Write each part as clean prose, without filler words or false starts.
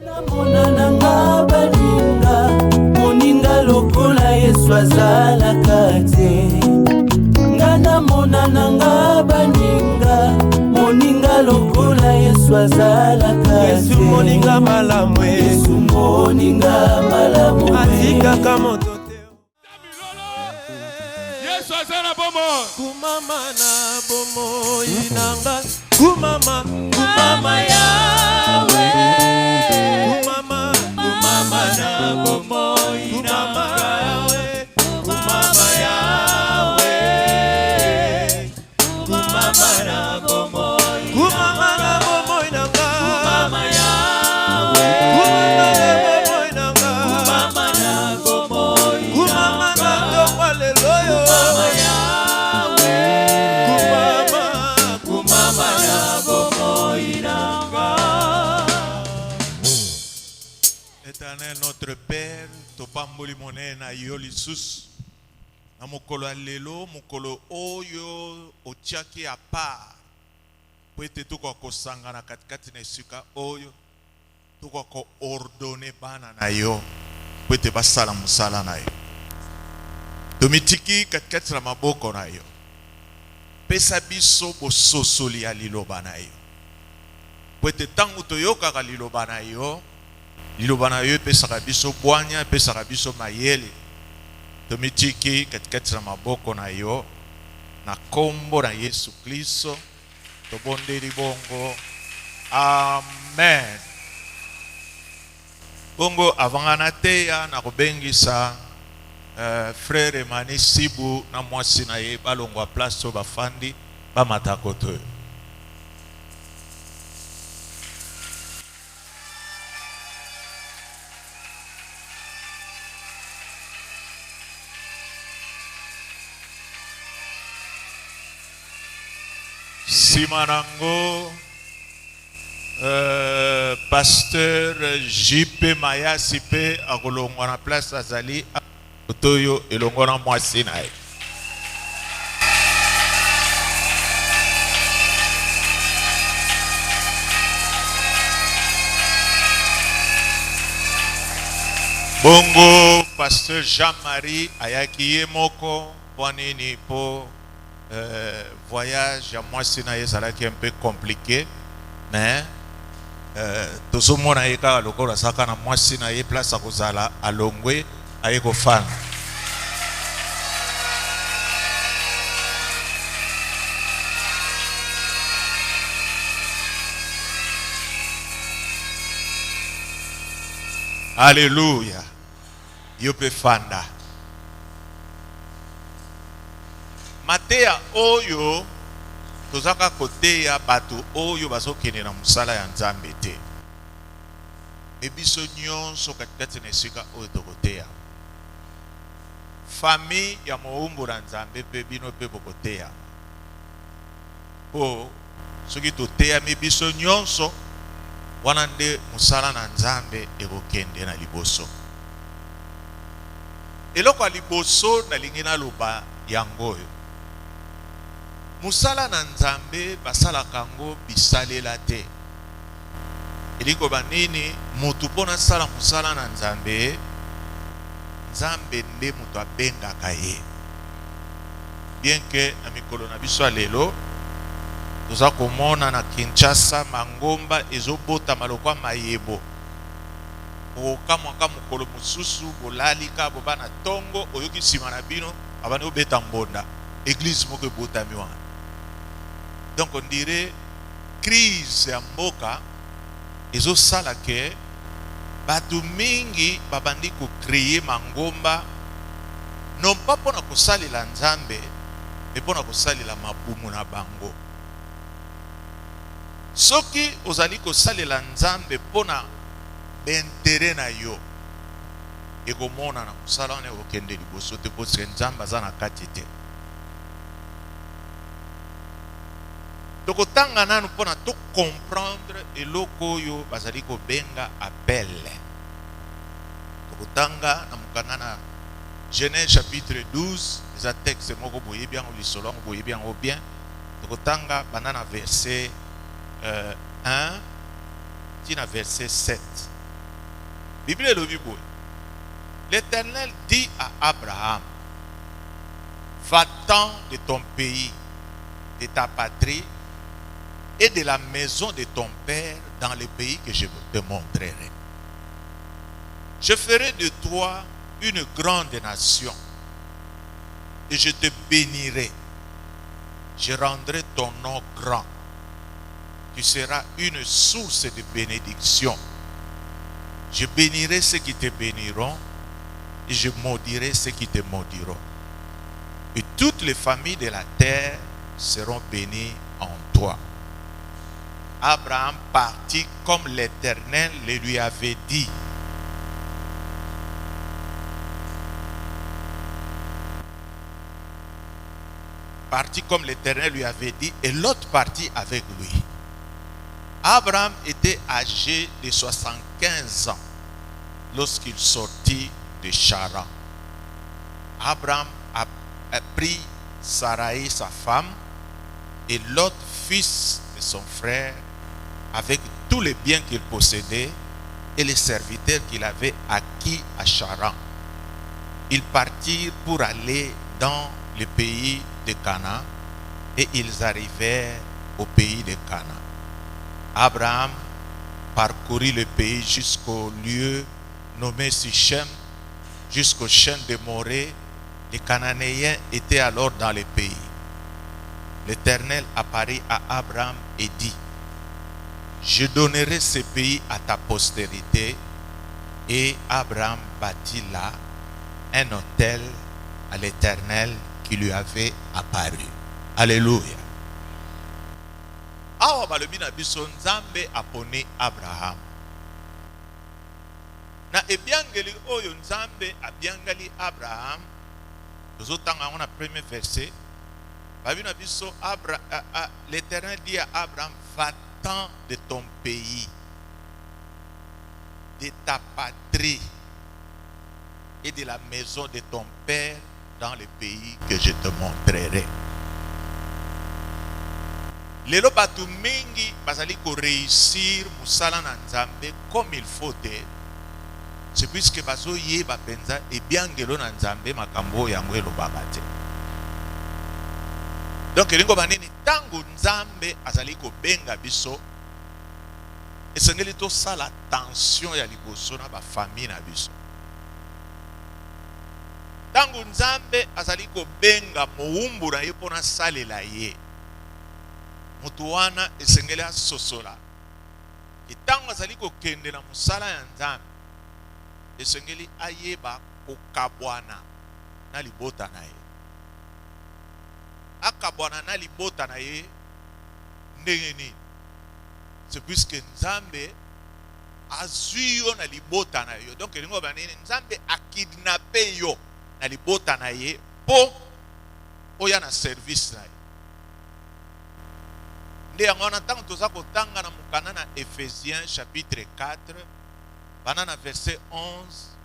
Monananga baninga moninga lokola Yesu azalaka te. Ngana monananga baninga moninga lokola Yesu azalaka te. Yesu moninga malamu, Yesu moninga malamu, atika kama motote. Yesu azana bomo Kumama na bomo inanga kumama kumama yawe kumama kumama na bomo inanga kumama yawe kumama na bomo kumama na bomo inanga kumama yawe kumama na bomo inanga kumama na bomo haleluya kumama yawe kumama na bomo inanga. Éternel notre Père, topamboli monena yo lisusu na mokolo ya lelo mokolo oyo otiaki a part po ete tokoka kosangana katikati na esika oyo tokoka koordone bana na yo po ete basala mosala na yo. Tomitiki katikati na maboko na yo, pesa biso bososoli ya liloba na yo po ete ntango toyokaka liloba na yo, liloba na yo epesaka biso bwanya, epesaka biso mayele. Tomitiki katikati na maboko na yo na kombo na Yesu Kristo tobondeli bongo, amen. Bongo avangana teya na kobengisa frère Emani Sibu na mwasi na ye balongwa place to bafandi bamata koto. Simanango pasteur JP Maya Sipe akolongwa na place azali otoyo elongo na mwasi na ye. Bongo pasteur Jean-Marie ayaki ye moko ponini po voyage à moi c'est un peu compliqué, mais tout ce monde a été à l'occasion ça quand moi c'est une place à Kozala à Longwe à Ekofan. Alléluia. Yope fanda. Matea oyo tozaka koteya bato oyo bazokende na musala ya Nzambe te. Ebiso nyonso katikati na esika oyo tokoteya. Famille ya moumbu na Nzambe pe bino pe bokoteya. Po soki toteya biso nyonso wana nde musala na Nzambe ekokende na liboso. Eloko ya liboso nalingi naloba yango oyo. Musala na Nzambe basala kango bisalela te. Eliko banini mutu pona sala musala na Nzambe, Nzambe nde mutu abengaka ye. Bien que na mikolo na biso lelo toza komona na Kinshasa mangomba ezobota malokwa mayebo. Okamwaka mukolo mususu bolalika bobana tongo oyoki sima na bino abani obeta mbonda. Église moko ebotami wana. Donc on dirait crise ya mboka ezo sala ke batu mingi babandi ko créer mangomba non pas pona ko salela Nzambe mais pona ko salela mabumu na bango. Soki ozali ko salela Nzambe pona b'intérêt na yo ekomona na kusala wana okende liboso te po Nzambe aza na kati te. Tokotanga nanu pona to comprendre eloko yo bazali ko benga appel. Tokotanga na mukangana Genèse chapitre 12, les textes moko boye bien ou lisolo boye bien ou bien. Tokotanga banana verset 1 tina verset 7. Bible est le Bible. L'Éternel dit à Abraham, va-t'en de ton pays, de ta patrie et de la maison de ton père dans le pays que je te montrerai. Je ferai de toi une grande nation et je te bénirai. Je rendrai ton nom grand. Tu seras une source de bénédiction. Je bénirai ceux qui te béniront et je maudirai ceux qui te maudiront. Et toutes les familles de la terre seront bénies en toi. Abraham partit comme l'Éternel le lui avait dit. Partit comme l'Éternel lui avait dit, et l'autre partit avec lui. Abraham était âgé de 75 ans lorsqu'il sortit de Charan. Abraham a pris Sarai, sa femme, et l'autre fils de son frère, avec tous les biens qu'il possédait et les serviteurs qu'il avait acquis à Charan. Ils partirent pour aller dans le pays de Canaan et ils arrivèrent au pays de Canaan. Abraham parcourut le pays jusqu'au lieu nommé Sichem, jusqu'au chêne de Morée. Les Cananéens étaient alors dans le pays. L'Éternel apparut à Abraham et dit, je donnerai ce pays à ta postérité. Et Abraham bâtit là un autel à l'Éternel qui lui avait apparu. Alléluia. Awa balobi na biso Nzambe aponi Abraham. Na ebiangeli oyo Nzambe abiangali Abraham. Tozotanga on a premier verset. Babi na biso l'Éternel dit à Abraham, va-t'en de ton pays, de ta patrie et de la maison de ton père dans le pays que je te montrerai. Lelo batu mingi bazali ko réussir musala na Nzambe comme il faut te. C'est puisque bazo yeba penza e biangelo na Nzambe makambo yango elobaka te. Donc elingo banini tangu Nzambe azali ko benga biso esengeli to sala tension ya liboso na ba famille na biso. Tangu Nzambe azali ko benga moumbu na ye pona salela ye. Mutu wana esengeli asosola. Tangu azali ko kende na musala ya Nzambe esengeli ayeba kokabwana na libota na ye. Akabwana na libota na ye ndenge nini? C'est puisque Nzambe azui yo na libota na yo. Donc elingo banini Nzambe akidnape yo na libota na ye po oya na service na ye. Nde yango na tango toza kotanga na mukana na Ephésiens chapitre 4 banana verset 11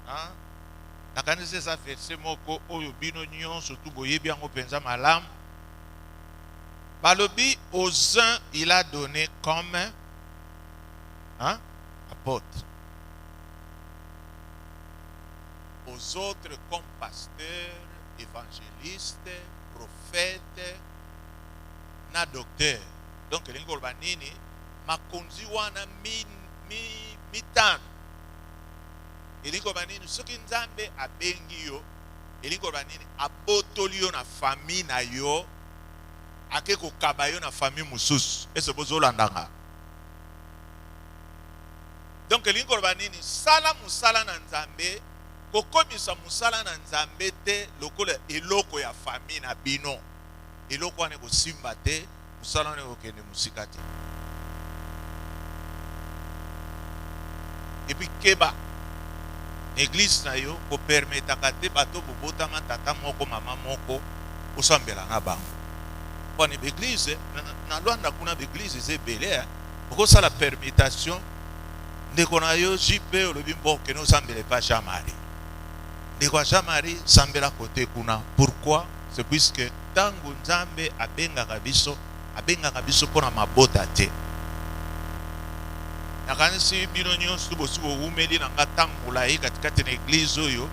hein? Nakanisi sa verset moko oyo bino nyonso tu boyebi yango penza malamu. Balobi aux uns il a donné comme hein? Apôtre, aux autres comme pasteurs, évangélistes, prophètes, na docteur. Donc elingo banini makonzi wana mitano. Elingo banini soki Nzambe abengi yo, elingo banini abotoli yo na famille na yo, ake kokaba yo na famille mususu. Ese bozolandanga. Donc elingo banini sala musala na Nzambe, kokomisa musala na Nzambe te lokola eloko ya famille na bino. Eloko wane kosimba te, musala wane kokende musika te. Et puis keba église na yo ko permettre kate bato bobota matata moko mama moko osambela na bango. Pone l'église na lwanda kuna l'église ezebele ko sala permutation ndeko na yo jipe olobimbo ke no sambele pa Jean-Marie. Ndeko Jean-Marie sambela kote kuna. Pourquoi? C'est puisque tangu Nzambe abengaka biso pona mabota te. nakanisi bino nyonso bosi boumeli na nga tangola ye katikati na église oyo.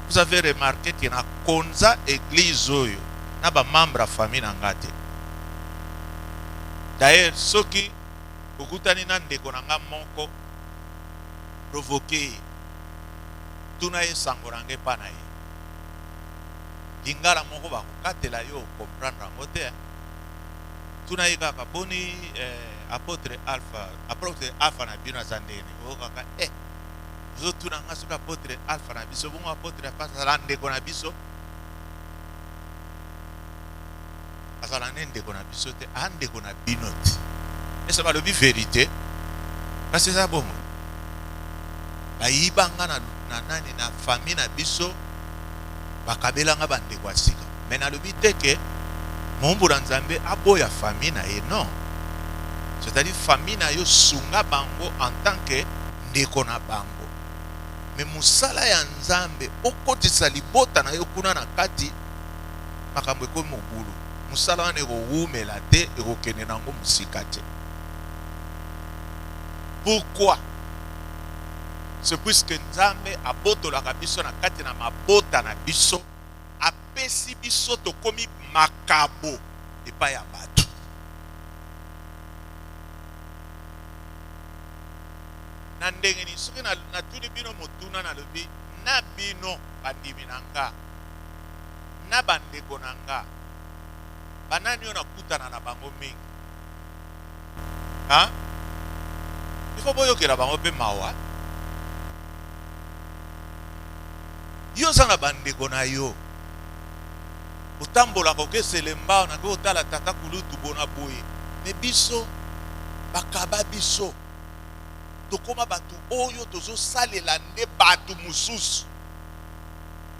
Vous avez remarqué que na konza église oyo na ba membre ya famille na nga te. D'ailleurs soki okutani na ndeko na nga moko provoqué tuna ye sango na nge pa na ye lingala moko bakokatela yo comprendre yango te. Tuna ye kaka boni apôtre alpha na bino aza ndeni o kaka ozotuna nga soki apôtre alpha na biso bongo apôtre azala ndeko na biso azala nde ndeko na biso te andeko na bino te. Ese balobi vérité kasi eza bongo bayibanga na nani na famille na biso bakabelanga bandeko ya sika me nalobi te ke mombula nzambe aboya famille na ye non. C'est-à-dire famille na yo sunga bango en tant que ndeko na bango me musala ya nzambe okotisa libota na yo kuna na kati makambo ekomi mobulu musala wana ekowumela te ekokende nango musika te. Pourquoi? C'est puisque nzambe abotolaka biso na kati na mabota na biso apesi biso tokomi makabo epai ya bato. Na ndenge ni soki natuni bino motuna nalobi na bino bandimi na nga na bandeko na nga banani oyo nakutana na bango mingi ifo boyokela bango mpe mawa. Yo oza na bandeko na yo otambolaka okesele mbao na ke otala tata kulutu bona boye me biso bakaba biso tokoma bato oyo tozosalela nde bato mosusu.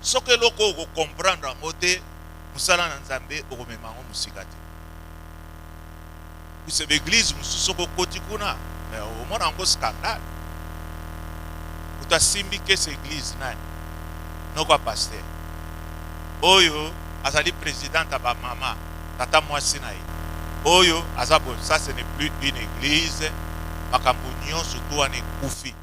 Soki eloko okokomprendre yango te mosala na nzambe okomema yango mosika te. Kuse baeglise mosusu okokoti kuna omona yango scandale. Utasimbi kese église nani noko ya paster oyo azali présidente ya bamama tata mwasi na ye oyo aza boye. Ça ce n'est plus une église. Makambo nyonso to wana ekufi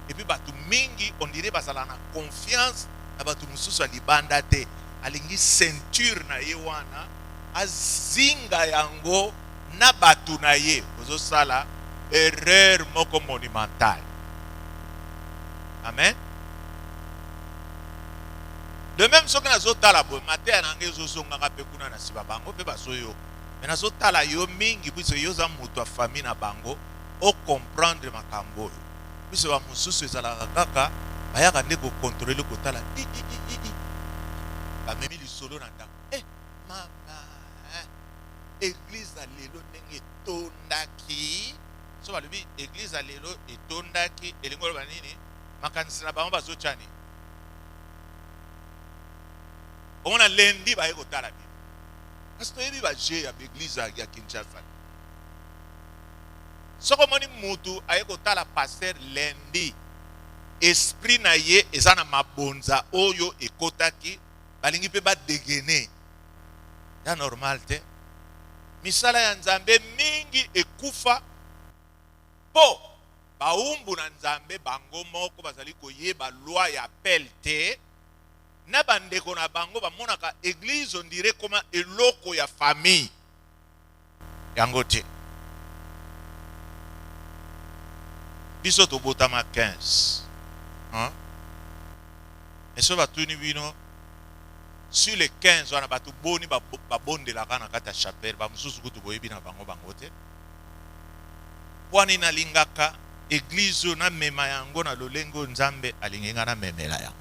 epuis bato mingi on dirait bazala na confiance na bato mosusu ya libanda te. Alingi ceinture na ye wana azinga yango na bato na ye. Ozosala erreur moko monumentale. Amen. De même soki nazotala boye mateya na ngai ezozongaka mpe kuna na nsima bango mpe bazoyoka me nazotala yo mingi puiso yo oza moto ya famille na bango o comprendre makambo oyo puiso bamosusu ezalaka kaka bayaka nde kokontrole kotala bamemi lisolo na ndako mama église ya lelo ndenge etondaki. So balobi église ya lelo etondaki elingi oloba nini? Makanisi na bango bazotyani omona lendi baye kotala bino kasi toyebi baje ya baeglise ya Kinshasa. Soko omoni mutu aye kotala paster lendi esprit na ye eza na mabonza oyo ekotaki balingi mpe badegene ya normal te. Misala ya nzambe mingi ekufa po baumbu na nzambe bango moko bazali koyeba loi ya appel te na bandeko na bango bamonaka église on dirait koma eloko ya famille yango te. Biso tobotama 15 eso batuni bino sur les 15 wana bato boni babondelaka na kati ya chapelle bamosusu kutu boyebi na bango te. Pwani nalingaka église oyo namema yango na lolenge oyo nzambe alingi nga namemela yango.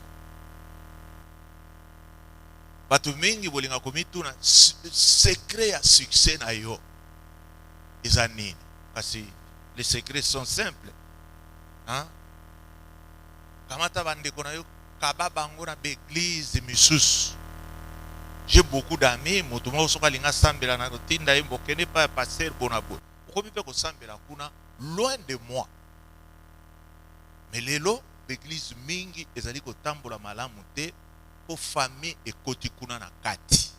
Bato mingi bolinga komituna secret ya succès na yo eza nini? Kasi les secrets sont simples. Kamata bandeko na yo kaba bango na baeglise misusu. J'ai beaucoup d'amis, moto moko soka linga sambela na rotinda ye mbokene pa passer bonabo. Okomi pe ko sambela kuna loin de moi. Mais lelo l'église mingi ezali ko tambola malamu te po famille ekoti kuna na kati.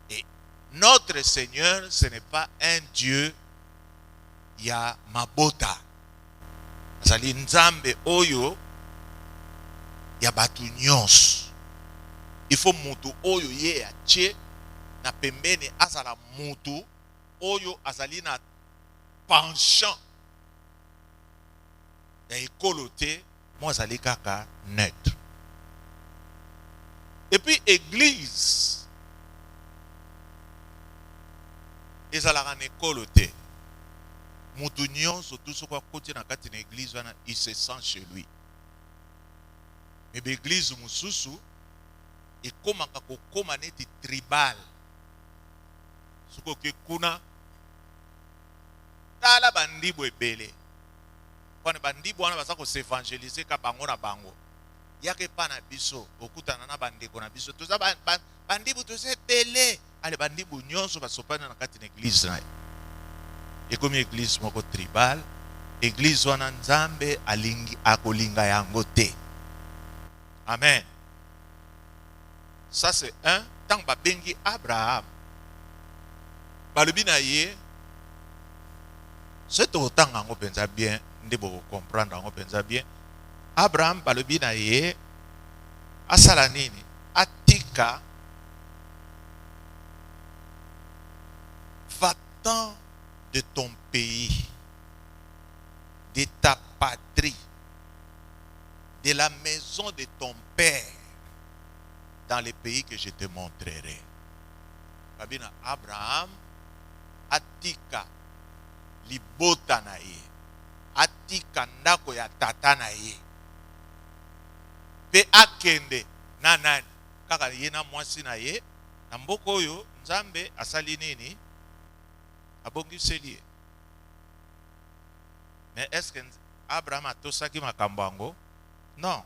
Et notre Seigneur ce n'est pas un Dieu ya mabota. azali nzambe oyo ya batu nyonso. Il faut mutu oyo ye atie na pembeni azala mutu oyo azali na penchant ya ekolo te, mo azali kaka neutre. Et puis église ezalaka na ekolo te. Mutu nyonso tout ce kwa koti na kati na église wana il se sent chez lui. Mais l'église mususu ekomaka kokoma neti tribal. Soko ke kuna tala bandibo ebele. Kwa bandibo wana baza ko s'évangéliser ka bango na bango. Yake pa na biso okutana na bandeko na biso. Toza bandibo toza ebele. Ale bandibo nyonso basopana na kati na église na. Ekomi église moko tribal. Église wana nzambe alingi akolinga yango te. Amen. Ça c'est un. Tant ba bengi Abraham. Balobi na ye. C'est autant ngo penza bien. Ndebo comprendre ngo penza bien. Abraham balobi na ye. Asala nini? Atika. Va-t'en de ton pays, de ta patrie, de la maison de ton père, dans les pays que je te montrerai. Babina Abraham atika libota na ye, atika ndako ya tata na ye, pe akende na nani kaka ye na mwasi na ye, na mboko oyo nzambe asali nini abongiseli. Mais est-ce que Abraham a tout ça qui m'a kambango? Non.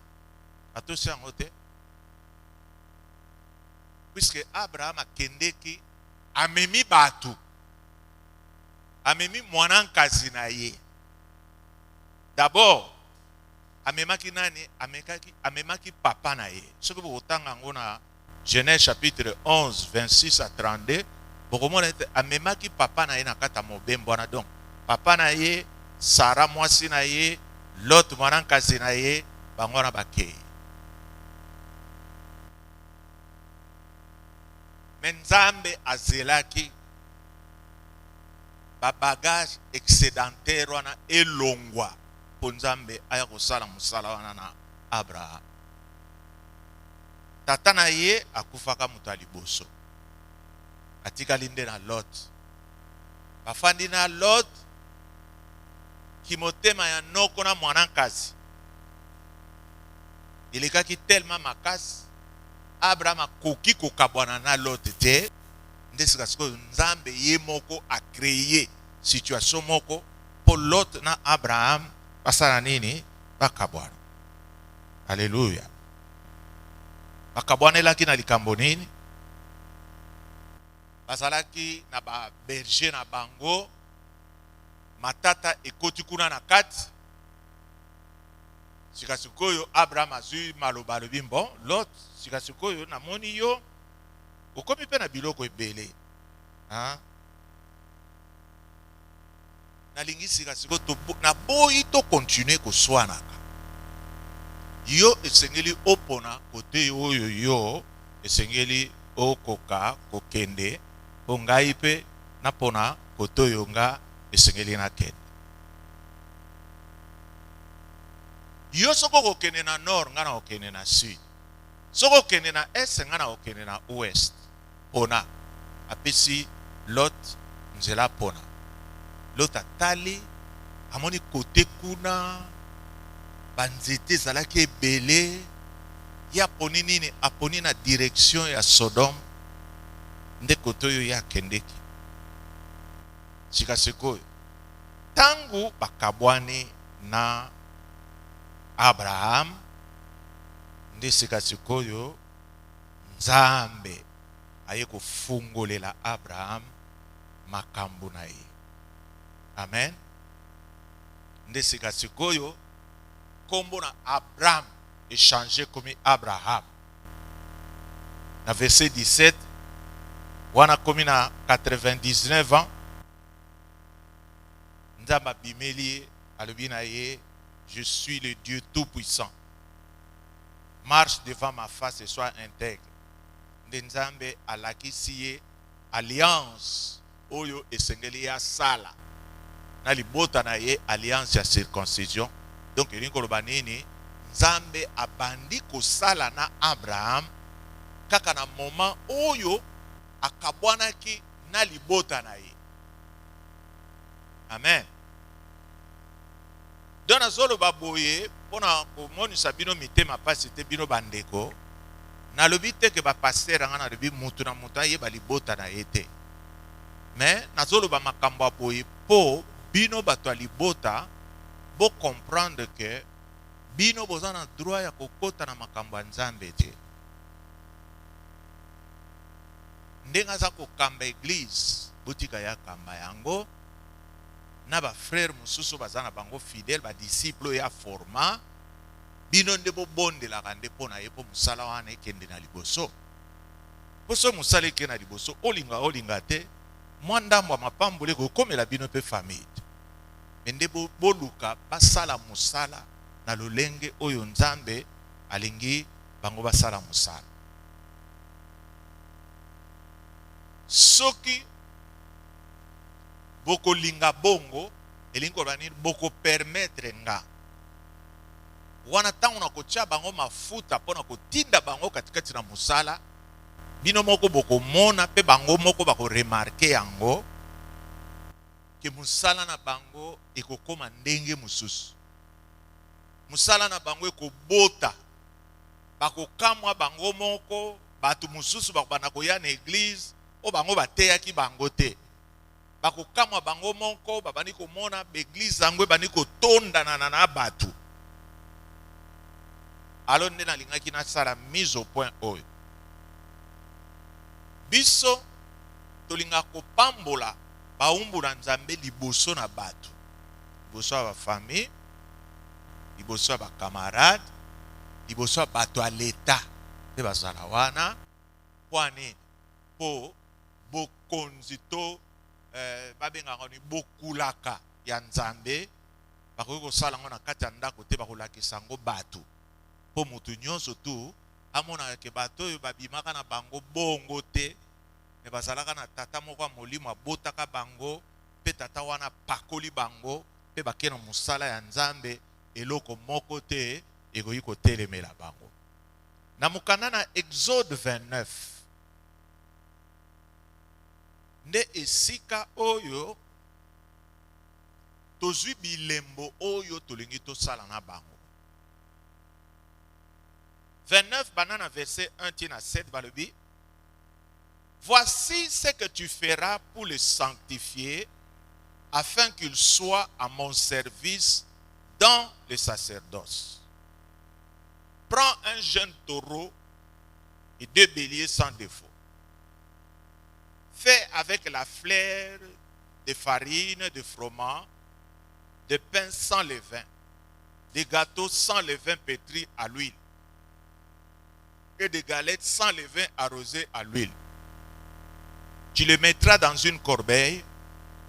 A tout ça en côté. Puisque Abraham a kendeki amemi batu. Amemi mwanan kazinaye. D'abord, amemaki nani? Amemaki papa na ye. Ce que vous otanga ngona Genèse chapitre 11, 26 à 32. Bokomona amemaki papa na ye na kata mobembo na donc. Papa na ye Sarah mwasi na ye, Lot mwana kazi na ye, bango na bakei. Nzambe azelaki ba bagage excédentaire wana elongwa po Nzambe aya kosala musala wana na Abraham. Tata na ye akufaka mutu aliboso. Atikali nde na Lot. Bafandi na Lot kimotema ya noko na mwanankazi. Ilikaki tellement makasi Abraham akoki kokabwana na Lot te. Ndesika siko Nzambe ye moko a créé situation moko pour Lot na Abraham basala nini bakabwana. Alléluia. Bakabwana elaki na likambo nini? Basalaki na ba berger na bango. Matata ekoti kuna na kati. Sikasikoyo Abraham azui maloba lobi bon Lot sikasikoyo na moni yo okomi pe na biloko ebele. Hein? Na lingi sikasiko to na boyi to continuer ko swanaka. Yo esengeli opona kote oyo yo esengeli okoka kokende ongai pe na pona kote oyo nga esengeli na kende. Yo soko kokende na nord nga na kokende na sud. Soko kokende na est nga na kokende na ouest. Pona apesi Lot nzela pona. Lot atali amoni kote kuna banzete zalaki ebele ya poni nini aponi na direction ya Sodome nde kote oyo ya kendeki. Sikasikoyo tangu bakabwani na Abraham nde sikasikoyo Nzambe aye kofungolela Abraham makambo na ye. Amen. Nde sikasikoyo kombo na Abraham échangé comme Abraham. Na verset 17 wana komi na 99 ans Nzamba bimeli alobi na ye je suis le Dieu Tout-Puissant. Marche devant ma face et sois intègre. Nzambe alakisi alliance oyo esengeli ya sala. Na libota na ye alliance ya circoncision. Donc elingi koloba nini? Nzambe abandi kosala na Abraham kaka na moment oyo akabwanaki na libota na ye. Amen. Donc nazoloba boye pona komonisa bino mitema pasi te bino bandeko. Na lobi te ke ba pasteur nga na lobi mutu na mutu ayeba libota na ye te. Mais nazoloba makambo boye po bino bato ya libota bo comprendre que bino boza na droit ya kokota na makambo ya Nzambe te. Ndenga aza kokamba église botika ya kamba yango na ba frère mususu baza na bango fidèle ba disciple ya format bino nde bobondelaka nde mpo na ye mpo mosala wana ekende na liboso. Poso mosala ekende na liboso olinga te mwa ndambo ya mapamboli kokomela bino mpe famille. Nde boluka basala mosala na lolenge oyo Nzambe alingi bango basala mosala. Soki boko linga bongo elingi koloba nini boko permettre nga wana ntango na kotia bango mafuta mpo na kotinda bango katikati na mosala bino moko bokomona mpe bango moko bakoremarke yango ke mosala na bango ekokoma ndenge mosusu. Mosala na bango ekobota bakokamwa bango moko bato mosusu bakobanda koya na église o bango bateyaki bango te. Bakokamwa bango moko babandi komona beglise yango ebandi kotondana na bato. Alors nde nalingaki nasala mise au point oyo. Biso tolinga kopambola baumbu na Nzambe liboso na bato. Liboso ya bafamille, liboso ya bakamarade, liboso ya bato ya leta. Nde bazala wana po nini? Po bokonzi to babengaka ni bokulaka ya Nzambe bakoki kosala ngo na kati ya ndako te bakolakisa ngo bato. Po mutu nyonso tu amonaka ke bato oyo babimaka na bango bongo te me bazalaka na tata moko ya molimo abotaka bango mpe tata wana pakoli bango mpe bakei na mosala ya Nzambe eloko moko te ekoki kotelemela bango. Na mokanda na Exode 29 nde esika oyo tozwi bilembo oyo tolingi tosala na bango. 29 banana verset 1 à 7 balobi. Voici ce que tu feras pour le sanctifier afin qu'il soit à mon service dans le sacerdoce. Prends un jeune taureau et 2 béliers sans défaut. Fais avec la fleur de farine, de froment, de pain sans levain, des gâteaux sans levain pétris à l'huile et des galettes sans levain arrosées à l'huile. Tu les mettras dans une corbeille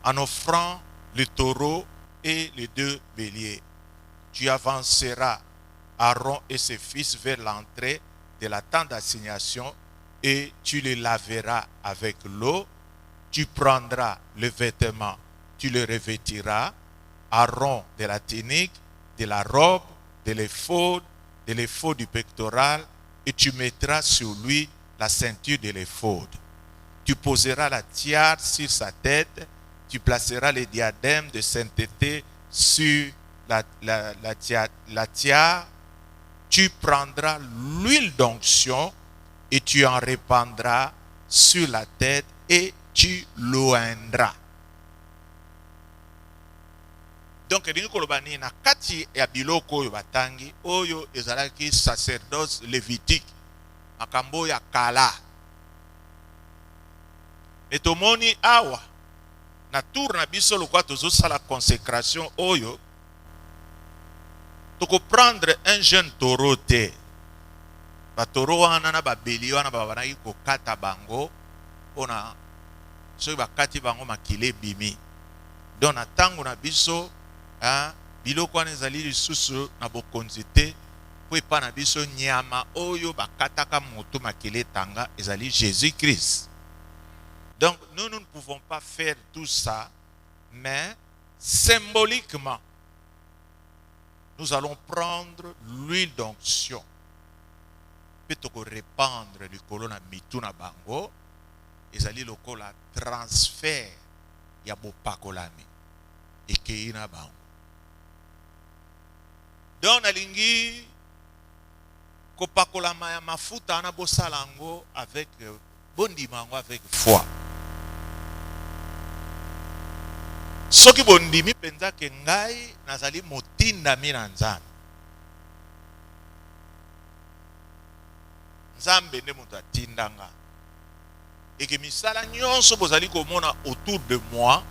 en offrant le taureau et les 2 béliers. Tu avanceras Aaron et ses fils vers l'entrée de la tente d'assignation et tu les laveras avec l'eau. Tu prendras le vêtement, tu le revêtiras, Aaron de la tunique, de la robe, de l'éphod du pectoral, et tu mettras sur lui la ceinture de l'éphod. Tu poseras la tiare sur sa tête, tu placeras les diadèmes de sainteté sur la tiare, tu prendras l'huile d'onction et tu en répandras sur la tête et tu l'oindras. Donc, na kati ya biloko oyo batangi oyo ezalaki sacerdoce lévitique makambo ya kala. Etomoni awa na tour na biso lokwa tozosala consécration oyo toko prendre un jeune taureau te. Ba taureau wana na babeli wana babanaki kokata bango pona soki bakati bango makile bimi. Donc na tango na biso biloko wana ezali lisusu na bokonzi te po epa na biso nyama oyo bakataka moto makele tanga ezali Jésus-Christ. Donc nous ne pouvons pas faire tout ça, mais symboliquement nous allons prendre l'huile d'onction pour répandre le colonna mitu na bango ezali lokola transfert ya bopakolami ekei na bango. Donc nalingi kopakolama ya mafuta na bosala yango avec bondima yango avec foi. Soki bondimi penza ke ngai nazali motindami na Nzambe, Nzambe nde moto atindanga, et que misala nyonso bozali komona autour de moi,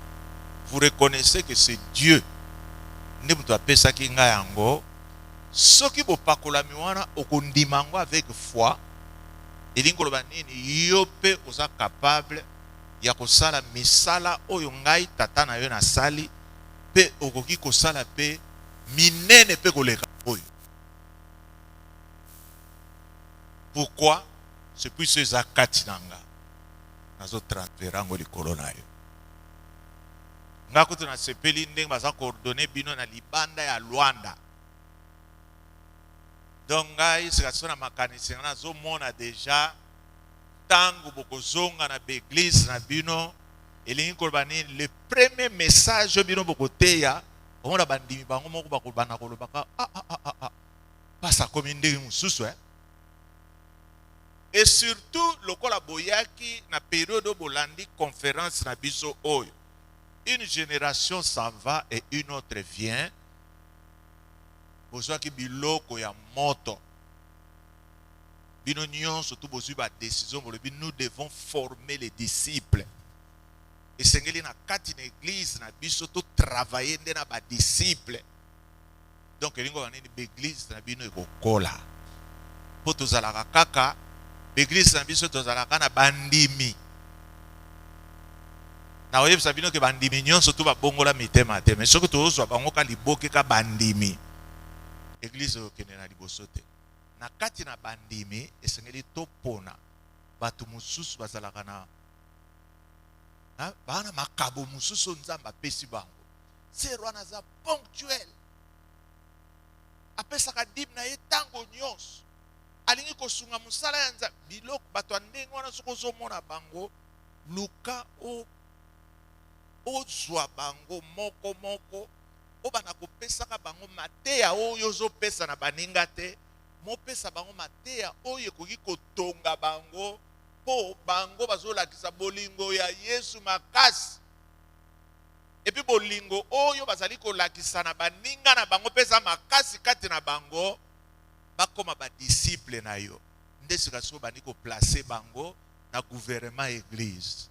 vous reconnaissez que c'est Dieu nde moto apesaki ngai yango. Soki bopakolami wana okondima yango avec foi, elingi koloba nini yo mpe oza capable ya kosala misala oyo ngai tata na yo nasali, pe okoki kosala pe minene pe koleka oyo. Pourquoi? C'est puisque eza kati na nga nazo transférer yango likolo na yo. Nga kutu nasepeli ndenge baza koordone bino na libanda ya Luanda. Donc ngai sikaso na makanisi nga nazomona deja tango bokozonga na beglise na bino elingi koloba nini le premier message bino bokoteya omona bandimi bango moko bakobana kolobaka pasa komi ndenge mosusu et surtout lokola boyaki na période bolandi conférence na biso oyo, une génération s'en va et une autre vient. Bozwaki biloko ya moto bino nyonso tu bozwi ba décision bolobi nous devons former les disciples. Esengeli na kati na église na biso to travailler nde na ba disciples. Donc elingo banini l'église na bino ekokola po tozalaka kaka l'église na biso tozalaka na bandimi. Na oyebisa bino ke bandimi nyonso tu babongola mitema te, mais soki tozwa bango ka liboke ka bandimi église okende na liboso te. Na kati na bandimi esengeli topona bato mosusu bazalaka na bana makabo mosusu Nzambe apesi bango. Sero wana aza ponctuel, apesaka dim na ye tango nyonso, alingi kosunga mosala ya Nzambe. Biloko bato ya ndenge wana soki ozomona bango luka ozwa bango moko moko obana kopesaka bango mateya oyo ozopesa na baninga te, mopesa bango mateya oyo ekoki kotonga bango po bango bazolakisa bolingo ya Yesu makasi. Epi bolingo oyo bazali kolakisa na baninga na bango pesa makasi kati na bango bakoma ba disciple na yo. Nde sikaso bani ko placer bango na gouvernement église.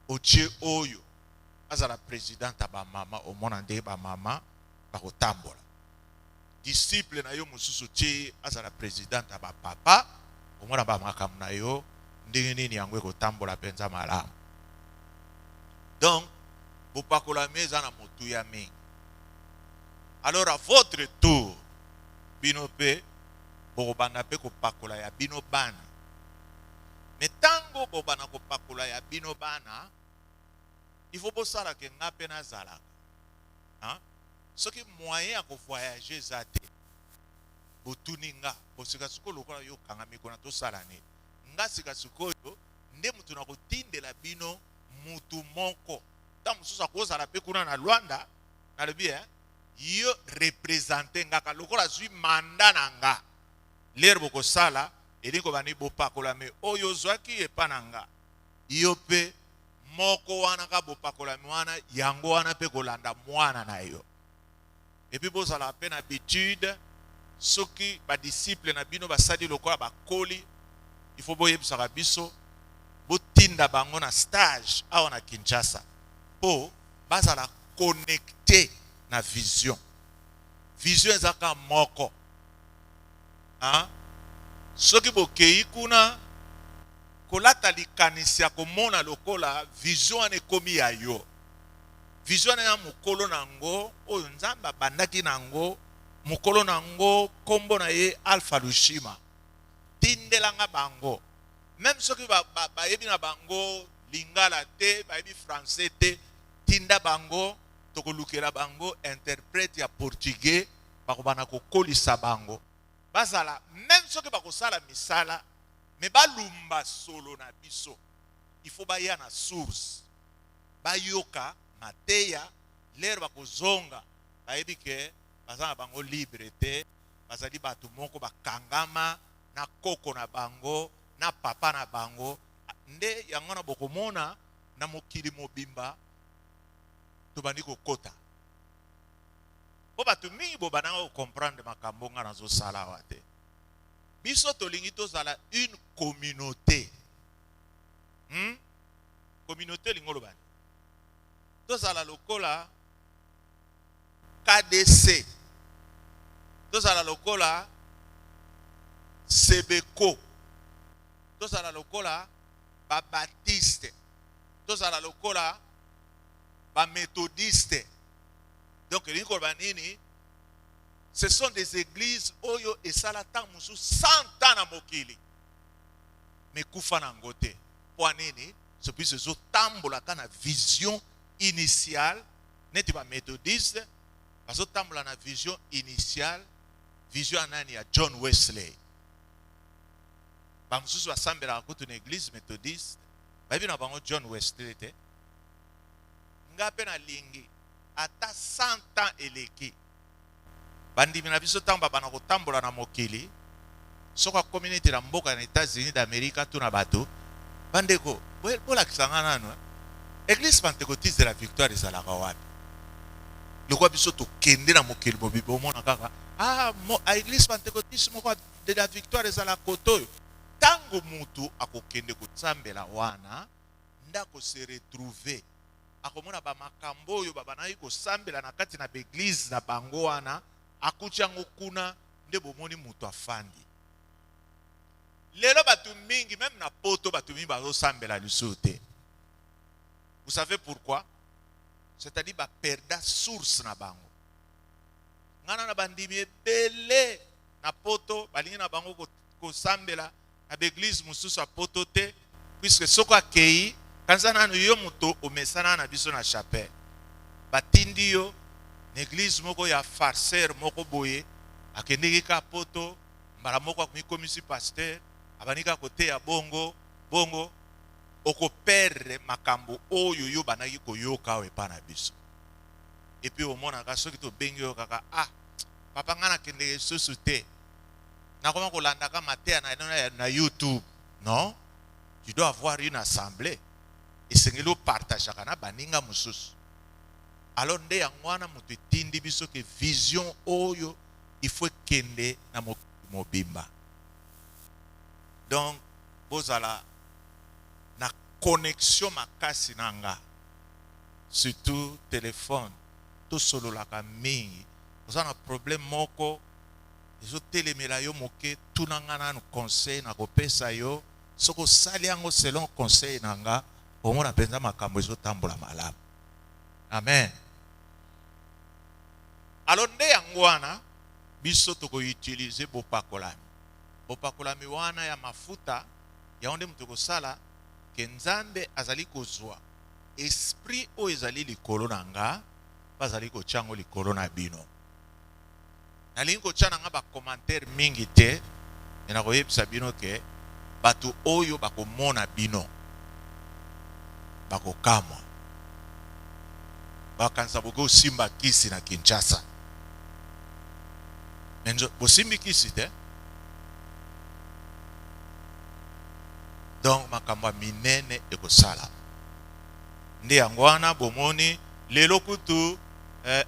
Otie oyo azala présidente ba mama o mona nde ba mama ba kotambola. Disciple na yo mususu tie azala présidente ba papa o mona ba makamu na yo ndenge nini yango ekotambola penza malamu. Donc bopakola meza na motu ya mingi. Alors à votre tour bino pe bokobanda pe kopakola ya bino bana. Mais tango bobana kopakola ya bino bana, il faut bosala ke nga pe nazalaka. Hein? Soki moyen ya voyager zate botuni nga bosika sikoyo lokola yo kanga mikona tosala nini. Nga sika sikoyo nde mutu na kotindela bino mutu moko. Tant mususu akozala pe kuna na Luanda na lobi yo représenter nga ka lokola zwi manda na nga. Lere bokosala elingo bani bopakola me oyo zwaki epa na nga. Yo pe moko wana ka bopakola mwana yango wana pe kolanda mwana na yo. Et puis bozala pe na habitude soki ba disciple na bino basali lokola bakoli, il faut boyebisaka biso botinda bango na stage awa na Kinshasa po bazala connecté na vision. Vision ezaka moko. Hein? Soki bokei kuna kolata likanisi ya komona lokola vision ane komi ya yo. vision ya mukolo nango oyo nzambe abandaki nango mukolo nango kombo na ye Alpha Lushima tindelanga bango même soki bayebi na bango lingala te bayebi français te tinda bango tokolukela bango interprète ya portugais bakobana kokolisa bango bazala même soki bakosala misala me balumba solo na biso il faut baya na source bayoka mateya lero bakozonga bayebi ke baza na bango libre te bazali bato moko bakangama na koko na bango na papa na bango nde yango na bokomona na mokili mobimba tobandi kokota po bato mingi bobananga comprendre makambo nga nazosala awa te biso tolingi tozala une communauté communauté lingo lobani tozala lokola KDC tozala lokola Sebeko tozala lokola Baptiste tozala lokola Méthodiste. Donc ce sont des églises oyo et salata musu 100 ans na mokili mais kufa na ngote poanini c'est puis ce tambola kana vision initiale neti ba méthodiste bazo tambola na vision initiale vision anani ya John Wesley ba mususu basambela kutu na église méthodiste ba na bango John Wesley te ngape na lingi ata 100 ans eleki bandimi na biso tamba bana kotambola na mokili soka community na mboka na États-Unis d'Amérique tuna bato bandeko bola kisanga nanu église pentecôtiste de la victoire ezalaka wapi lokwa biso to kende na mokili bobibo mona kaka église pentecôtiste moko de la victoire ezala koto tango mutu akokende kotsambela wana ndako se retrouver akomona ba makambo oyo babanayi kosambela na kati na église na bango wana akuchango kuna nde bomoni mutu afandi lelo batu mingi même na poto batu mingi bazosambela lisusu te. Vous savez pourquoi? C'est-à-dire ba perda source na bango ngana na bandimi ebele na poto balingi na bango kosambela na église mususu a poto te puisque soko akei kanza nanu yo muto omesana na biso na chapelle batindi yo na église moko ya farceur moko boye akendeki ka poto mbala moko akomikomisi pasteur abanika kote ya bongo okopere makambo oyo yo banaki koyoka we pa na biso et puis omona ka soki to bengi yo kaka papa ngana kendeke susu te nakoma kolandaka matea na YouTube. Non, tu dois avoir une assemblée et sengelo partage kana baninga mususu alors nde yangwana mutu tindi biso ke vision oyo il faut kende na mobimba. Donc bozala na connexion makasi nanga surtout téléphone to solo la mingi oza na problème moko ezo telemela yo moke tunanga na conseil na kopesa yo soko sali yango selon conseil nanga omona penza makambo ezo tambola malamu. Amen. Alors nde yango wana biso toko utiliser bopakolami wana ya mafuta ya onde mutu kosala ke nzambe azali kozwa esprit o ezali likolo nanga bazali kochango likolo na bino. Nalingi kochana nga ba commentaire mingi te ena koyebisa bino ke batu oyo bakomona bino bakokamwa bakanisa boko simba kisi na Kinshasa menjo bosimbi kisi te. Donc makambo minene ekosala nde yango wana bomoni lelo kutu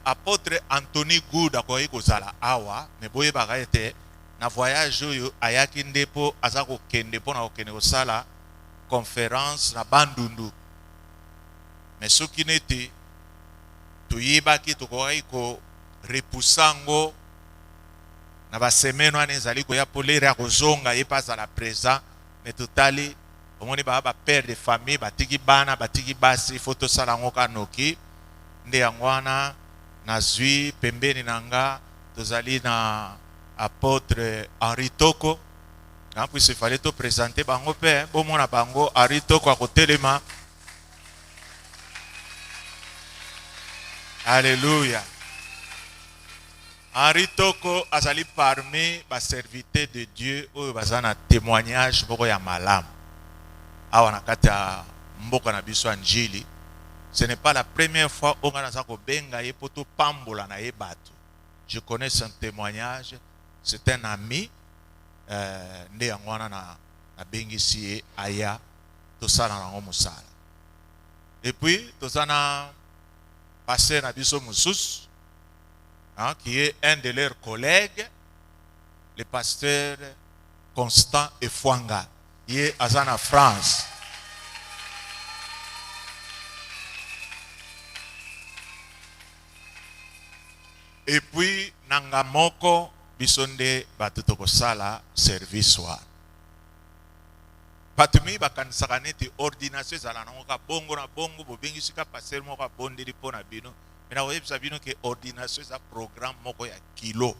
apôtre Anthony Good akoyi kozala awa me boyebaka ete na voyage oyo ayaki nde po aza kokende mpo na kokende kosala conférence na Bandundu me soki neti toyebaki tokoki korepusango na basemene wana ezali koya po lere ya kozonga ye mpe azala présent me totali omoni ba père de famille batiki bana batiki basi fo tosala yango kanoki nde yango wana nazwi pembeni nanga tozali na apôtre Henri Toko. Puis il fallait te présenter bango pe bomona bango Henri Toko akotelema. Alléluia. Henri Toko azali parmi ba serviteur de Dieu oyo bazana témoignage boko ya malamu. Awa na kati ya mboka na biso Njili. Ce n'est pas la première fois on a ko benga ye poto pambola na ye bato. Je connais son témoignage, c'est un ami nde yango wana na bengisi ye aya tosala nango mosala. Et puis tozana pasteur na biso mususu qui est un de leurs collègues, le pasteur Constant Efwanga. Il est en France. Et puis, Nangamoko, bisonde batutoko sala service wa. Patumi bakanisaka neti ordination zala nangoka bongo na bongo bobengi sika pasteur moko bondeli pona bino. Mais vous savez que ordination c'est un programme moko ya kilo.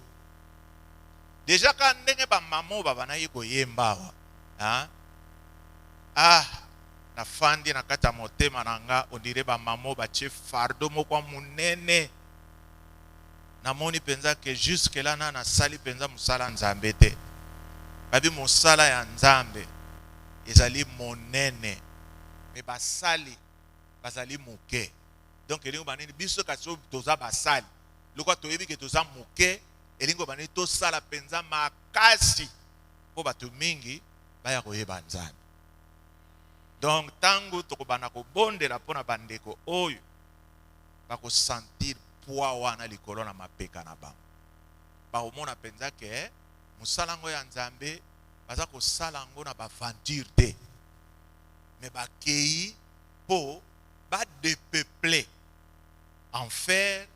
Déjà quand ndenge ba mamo baba na yiko yemba wa. Na fandi na kata motema nanga on dirait ba mamo ba che fardo moko munene. Na moni penza que jusque là na sali penza musala nzambe te. Babi musala ya nzambe ezali monene. Mais basali bazali muke. Donc elingo banini biso kaso toza basali lokwa toyebi ke toza muke elingo banini to sala penza makasi po bato mingi baya koyeba nzambe. Donc tango tokobana ko bondela pona bandeko oyo bako sentir poids wana likolo na mapeka na bango ba omona penza ke musalango ya nzambe baza ko salango na ba aventure te mais ba kei po ba dépeupler en faire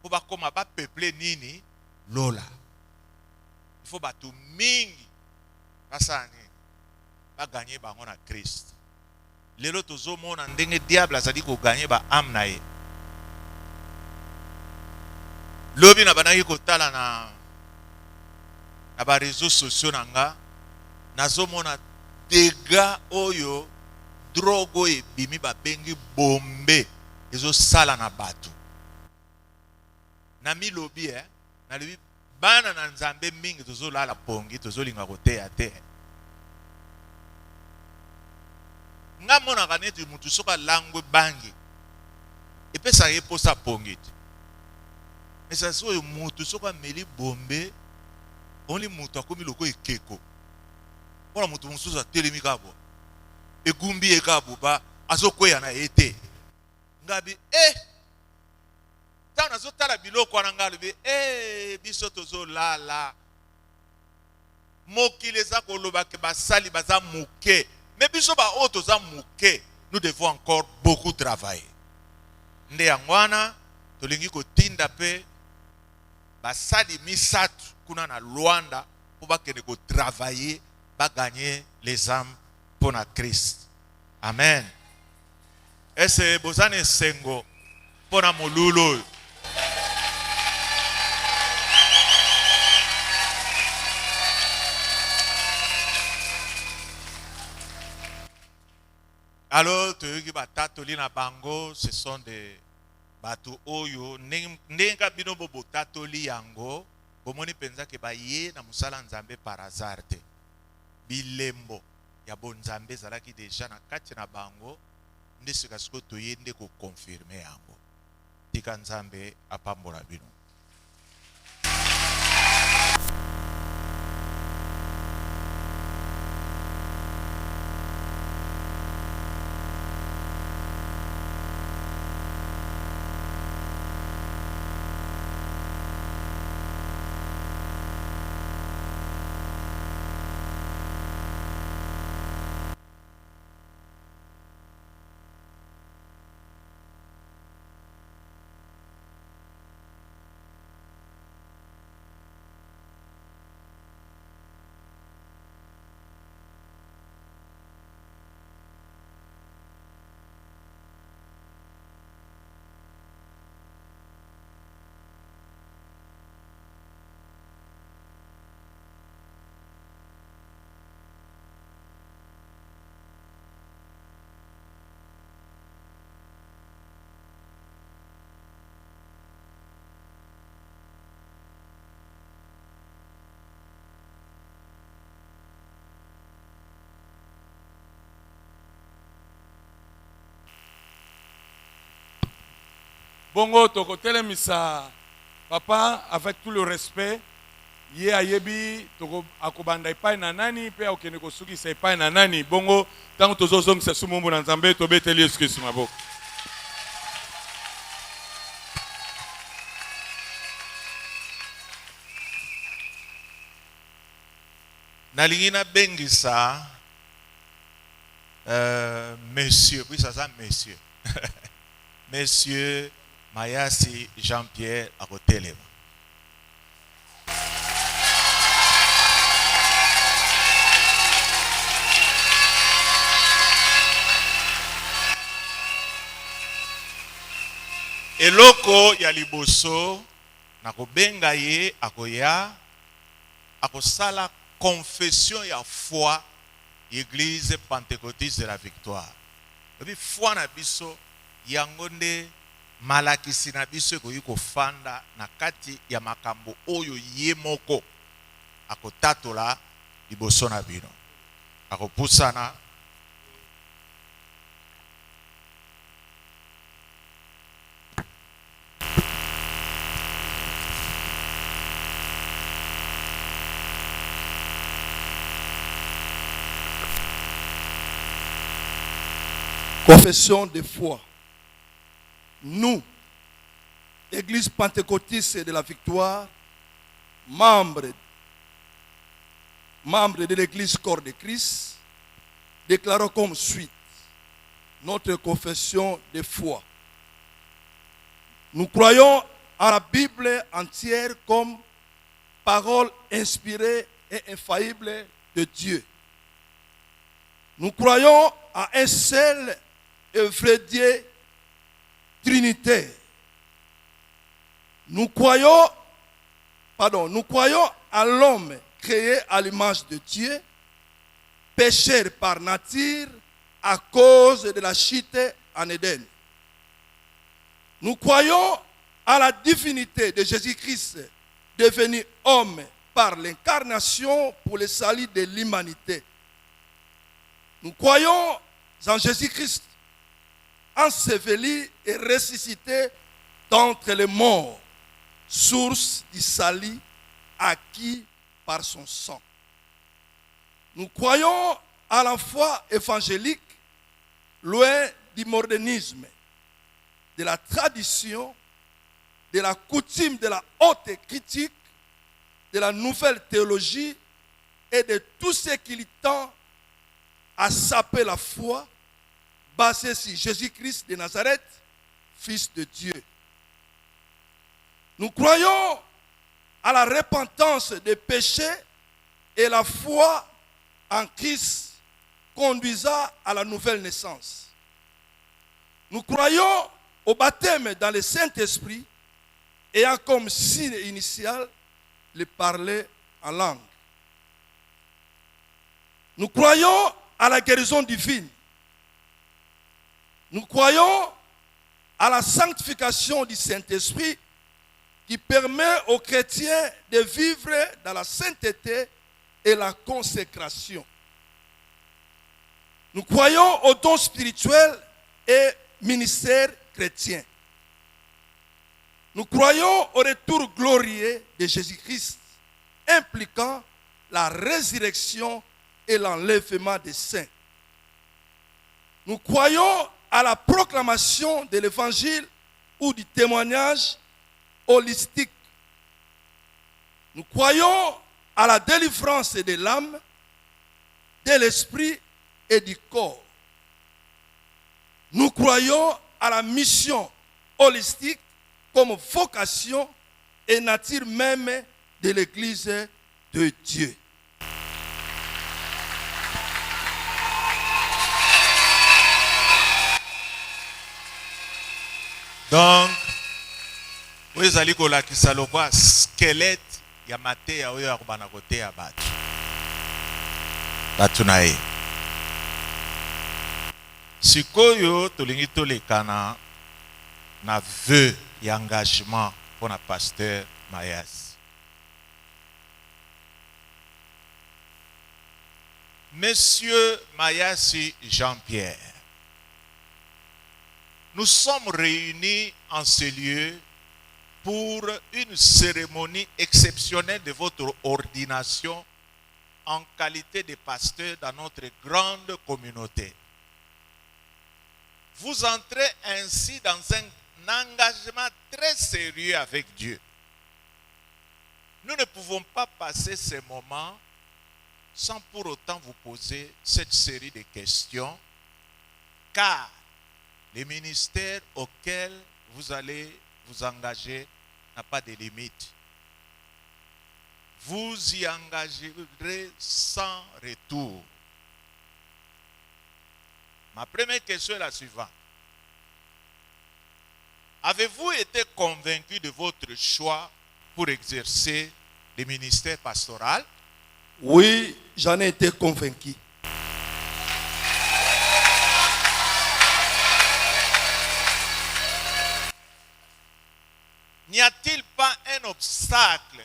pour ba koma ba peupler nini lola. Il faut batu mingi basani ba gagner bango na Christ. Lelo tozo mona ndenge diable azali ko gagner ba âme na ye. Lobi na banaki ko tala na ba réseaux sociaux nanga nazo mona dégâts oyo drogo e bimi ba bengi bombe ezo sala na batu. Na mi lobi na lobi bana na nzambe mingi tozo lala pongi tozo linga koteya te. Nga mona kaneti mutu soka langwe bangi epesa ye posa pongi te. Mais ça so mutu soka meli bombe only mutu akomi loko ekeko. Wala mutu mususu atelemi kabo egumbi ekabo ba azokweya na ete ngabi tana zo tala biloko na ngalobi biso tozo lala mokili eza koloba ke basali baza muke mais biso ba o toza muke nous devons encore beaucoup travailler. Nde yangwana tolingi kotinda pe basali misatu kuna na Luanda po bakende ko travailler ba gagner les âmes pour na Christ. Amen. Ese bozane sengo pona molulo. Alors, toyoki batatoli na bango, ce sont des bato oyo nenga bino bo botatoli yango bomoni penza ke baye na musala nzambe par hasard te. Bilembo ya bonzambe zalaki deja na kati na bango nde sika siko toyende ko confirmer yango. Tika nzambe apambola bino. Bongo tokotelemisa papa avec tout le respect. Ye ayebi toko akobanda epai na nani pe okende kosukisa epai na nani. Bongo tango tozozongisa sumumbu na Nzambe tobeteli Yesu Kristo maboko. Nalingi na bengisa monsieur, puis ça monsieur. Monsieur Mayasi Jean-Pierre Akotelema. Eloko ya liboso nakobenga ye akoya akosala confession ya foi Église Pentecôtiste de la Victoire. Ebi foi na biso yango nde malakisi na biso ekoki kofanda na kati ya makambo oyo ye moko akotatola liboso na bino. Akopusana Confession de foi. Nous, Église Pentecôtiste de la Victoire, membres de l'Église Corps de Christ, déclarons comme suite notre confession de foi. Nous croyons à la Bible entière comme parole inspirée et infaillible de Dieu. Nous croyons à un seul et vrai Dieu trinitaire. Nous croyons à l'homme créé à l'image de Dieu, pécheur par nature à cause de la chute en Éden. Nous croyons à la divinité de Jésus-Christ devenu homme par l'incarnation pour le salut de l'humanité. Nous croyons en Jésus-Christ, enseveli et ressuscité d'entre les morts, source du salut acquis par son sang. Nous croyons à la foi évangélique, loin du modernisme, de la tradition, de la coutume de la haute critique, de la nouvelle théologie et de tout ce qui tend à saper la foi basée sur Jésus-Christ de Nazareth, Fils de Dieu. Nous croyons à la repentance des péchés et la foi en Christ conduisant à la nouvelle naissance. Nous croyons au baptême dans le Saint-Esprit ayant comme signe initial le parler en langue. Nous croyons à la guérison divine. Nous croyons à la sanctification du Saint-Esprit qui permet aux chrétiens de vivre dans la sainteté et la consécration. Nous croyons aux dons spirituels et ministères chrétiens. Nous croyons au retour glorieux de Jésus-Christ impliquant la résurrection et l'enlèvement des saints. Nous croyons à la proclamation de l'évangile ou du témoignage holistique. Nous croyons à la délivrance de l'âme, de l'esprit et du corps. Nous croyons à la mission holistique comme vocation et nature même de l'Église de Dieu. Donc, vous allez kolakisa lokwa squelette ya mate ya oyo akubana kote ya batu. Batu na ye. Sikoyo tolingi tolekana na vœu et engagement pour le pasteur Mayasi. Monsieur Mayasi Jean-Pierre, nous sommes réunis en ce lieu pour une cérémonie exceptionnelle de votre ordination en qualité de pasteur dans notre grande communauté. Vous entrez ainsi dans un engagement très sérieux avec Dieu. Nous ne pouvons pas passer ces moments sans pour autant vous poser cette série de questions, car le ministère auquel vous allez vous engager n'a pas de limite. Vous y engagerez sans retour. Ma première question est la suivante. Avez-vous été convaincu de votre choix pour exercer le ministère pastoral? Oui, j'en ai été convaincu. N'y a-t-il pas un obstacle,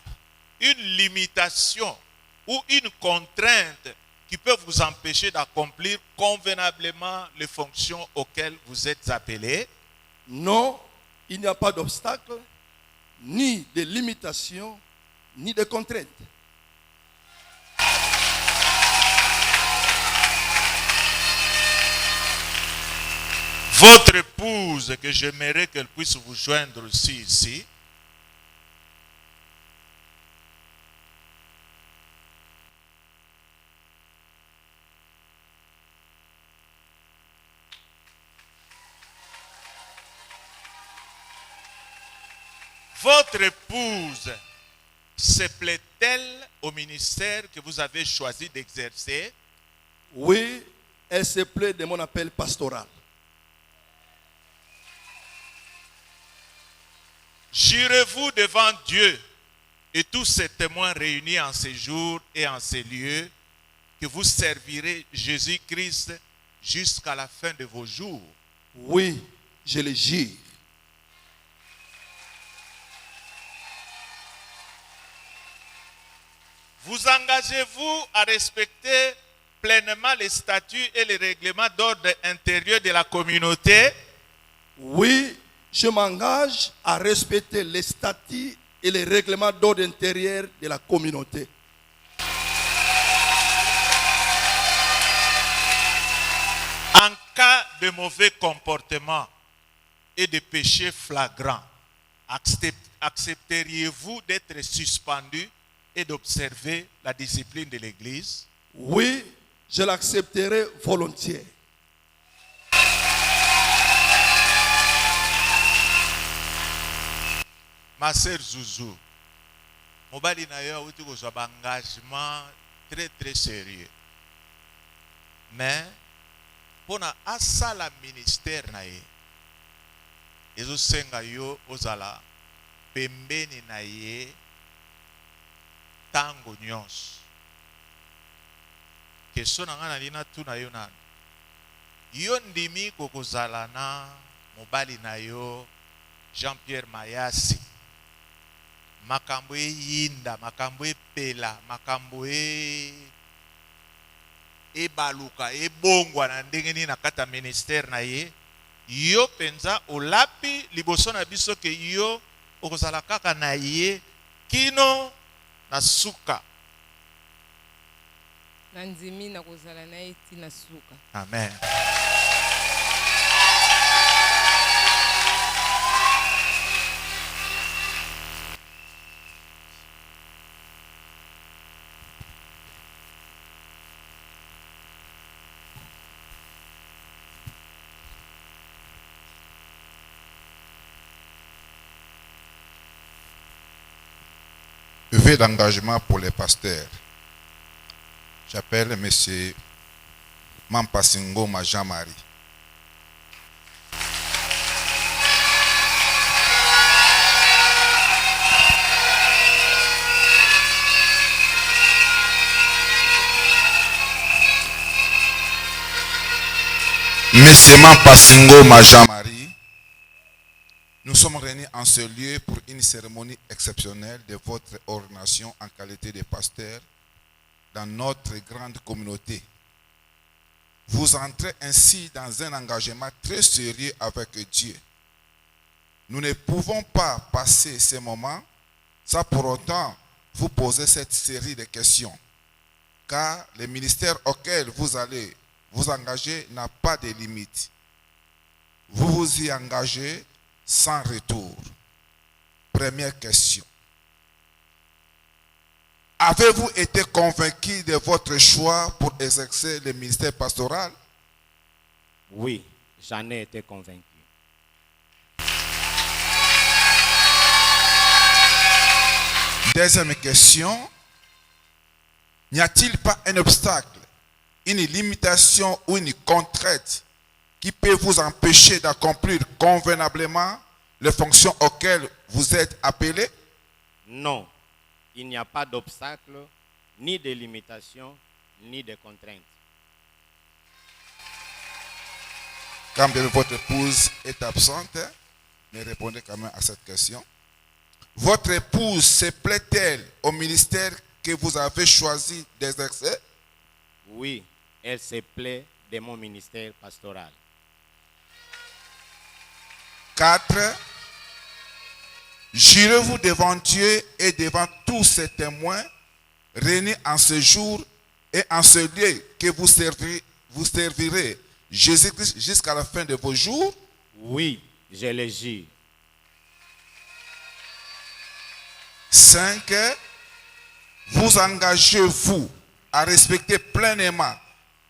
une limitation ou une contrainte qui peut vous empêcher d'accomplir convenablement les fonctions auxquelles vous êtes appelés? Non, il n'y a pas d'obstacle, ni de limitation, ni de contrainte. Votre épouse, que j'aimerais qu'elle puisse vous joindre aussi ici, votre épouse se plaît-elle au ministère que vous avez choisi d'exercer? Oui, elle se plaît de mon appel pastoral. Jurez-vous devant Dieu et tous ces témoins réunis en ces jours et en ces lieux que vous servirez Jésus-Christ jusqu'à la fin de vos jours? Oui, je le jure. Vous engagez-vous à respecter pleinement les statuts et les règlements d'ordre intérieur de la communauté? Oui, je m'engage à respecter les statuts et les règlements d'ordre intérieur de la communauté. En cas de mauvais comportement et de péché flagrant, accepteriez-vous d'être suspendu et d'observer la discipline de l'Église? Oui, je l'accepterai volontiers. Ma sœur Zouzou, mobali na yo outi kozwa engagement très sérieux. Mais pour na asala ministère na ye, ezosenga yo ozala pembeni na ye tango nyonso. Question na nga nalina tuna yo nani? Yo ndimi kokozala na mobali na yo Jean-Pierre Mayasi. Makambo yinda, makambo pela, makambo baluka, bongwa na ndenge ni na kata ministère na ye. Yo penza olapi liboso na biso ke yo okozala kaka na ye kino na suka. Nanzimi na kozala na ye tina suka. Amen. Levé d'engagement pour les pasteurs. J'appelle M. Mampasingo Jean-Marie. M. Mampasingo Jean-Marie, nous sommes réunis en ce lieu pour une cérémonie exceptionnelle de votre ordination en qualité de pasteur dans notre grande communauté. Vous entrez ainsi dans un engagement très sérieux avec Dieu. Nous ne pouvons pas passer ces moments sans pour autant vous poser cette série de questions. Car le ministère auquel vous allez vous engager n'a pas de limite. Vous vous y engagez sans retour. Première question. Avez-vous été convaincu de votre choix pour exercer le ministère pastoral? Oui, j'en ai été convaincu. Deuxième question. N'y a-t-il pas un obstacle, une limitation ou une contrainte qui peut vous empêcher d'accomplir convenablement les fonctions auxquelles vous êtes appelé? Non, il n'y a pas d'obstacle, ni de limitation, ni de contrainte. Quand bien votre épouse est absente, mais répondez quand même à cette question. Votre épouse se plaît-elle au ministère que vous avez choisi d'exercer? Oui, elle se plaît de mon ministère pastoral. 4. Jurez-vous devant Dieu et devant tous ces témoins réunis en ce jour et en ce lieu que vous servirez Jésus-Christ jusqu'à la fin de vos jours? Oui, je le jure. 5. Vous engagez-vous à respecter pleinement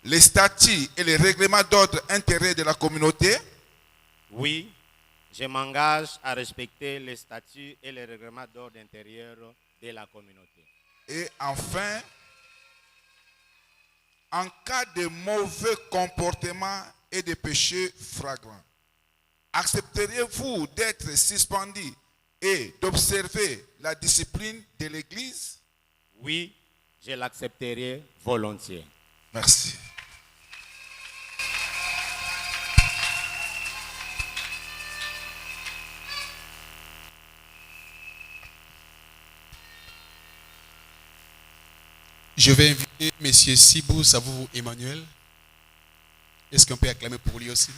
les statuts et les règlements d'ordre intérieur de la communauté? Oui, je m'engage à respecter les statuts et les règlements d'ordre intérieur de la communauté. Et enfin, en cas de mauvais comportement et de péché flagrant, accepteriez-vous d'être suspendu et d'observer la discipline de l'Église? Oui, je l'accepterai volontiers. Merci. Je vais inviter M. Sibou Savou Emmanuel. Est-ce qu'on peut acclamer pour lui aussi?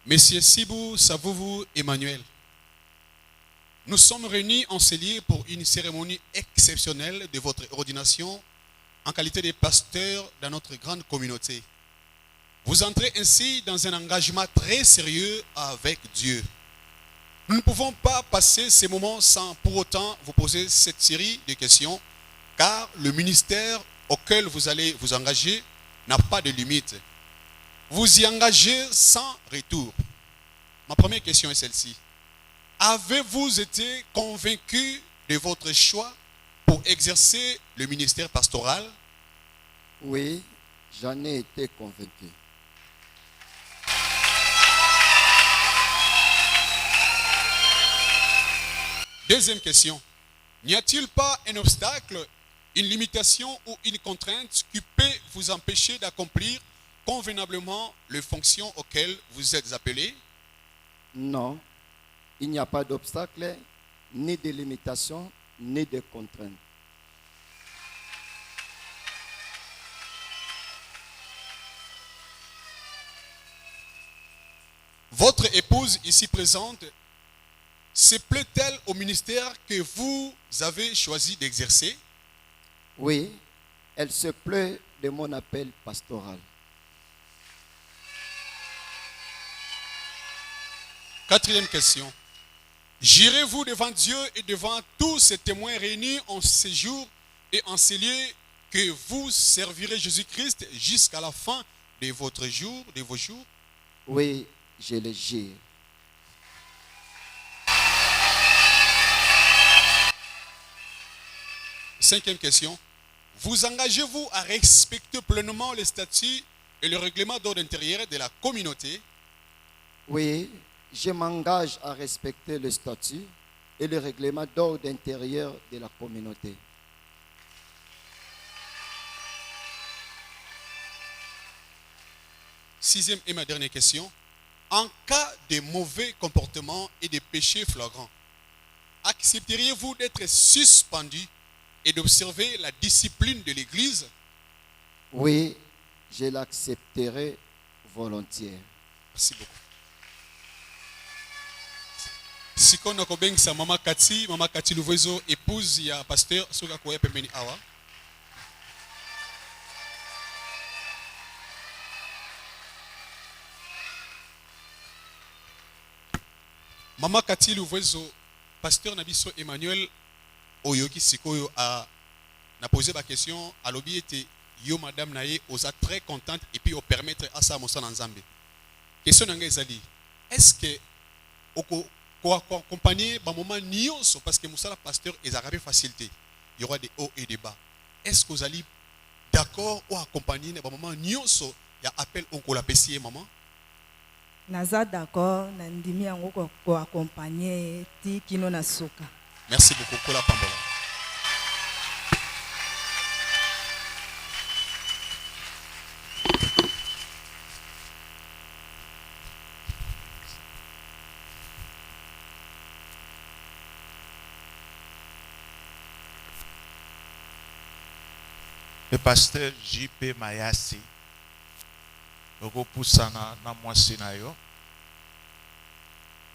Monsieur Sibou Savou Emmanuel, nous sommes réunis en ce lieu pour une cérémonie exceptionnelle de votre ordination en qualité de pasteur dans notre grande communauté. Vous entrez ainsi dans un engagement très sérieux avec Dieu. Nous ne pouvons pas passer ces moments sans pour autant vous poser cette série de questions, car le ministère auquel vous allez vous engager n'a pas de limite. Vous y engagez sans retour. Ma première question est celle-ci. Avez-vous été convaincu de votre choix pour exercer le ministère pastoral? Oui, j'en ai été convaincu. Deuxième question. N'y a-t-il pas un obstacle, une limitation ou une contrainte qui peut vous empêcher d'accomplir convenablement les fonctions auxquelles vous êtes appelés? Non, il n'y a pas d'obstacle, ni de limitation, ni de contrainte. Votre épouse ici présente se plaît-elle au ministère que vous avez choisi d'exercer? Oui, elle se plaît de mon appel pastoral. Quatrième question. Jurez-vous devant Dieu et devant tous ces témoins réunis en ce jour et en ces lieux que vous servirez Jésus-Christ jusqu'à la fin de votre jour, de vos jours? Oui, je le jure. Cinquième question. Vous engagez-vous à respecter pleinement les statuts et le règlement d'ordre intérieur de la communauté? Oui, je m'engage à respecter le statut et le règlement d'ordre intérieur de la communauté. Sixième et ma dernière question. En cas de mauvais comportement et de péchés flagrants, accepteriez-vous d'être suspendu et d'observer la discipline de l'Église? Oui, je l'accepterai volontiers. Merci beaucoup. Sikono kobengisa Mama Kati Luvezo, épouse ya pasteur soka koya pembeni awa. Mama Kati Luvezo, pasteur Nabiso Emmanuel Oyoki Sikoyo a posé la question à l'obi était yo madame naye osa très contente et puis au permettre à ça mosa nzambe. Question nanga ezali, est-ce que oko accompagner ba moment nyonso parce que musala pasteur ezarabe facilité. Il y aura des hauts et des bas. Est-ce que vous allez d'accord ou accompagner ba moment nyonso ya appel onko la pesier maman? Naza d'accord na ndimi yango ko accompagner ti kino na suka. Merci beaucoup Kola Pambola. Le pasteur J.P. Mayasi, loko pusana na mwasi na yo,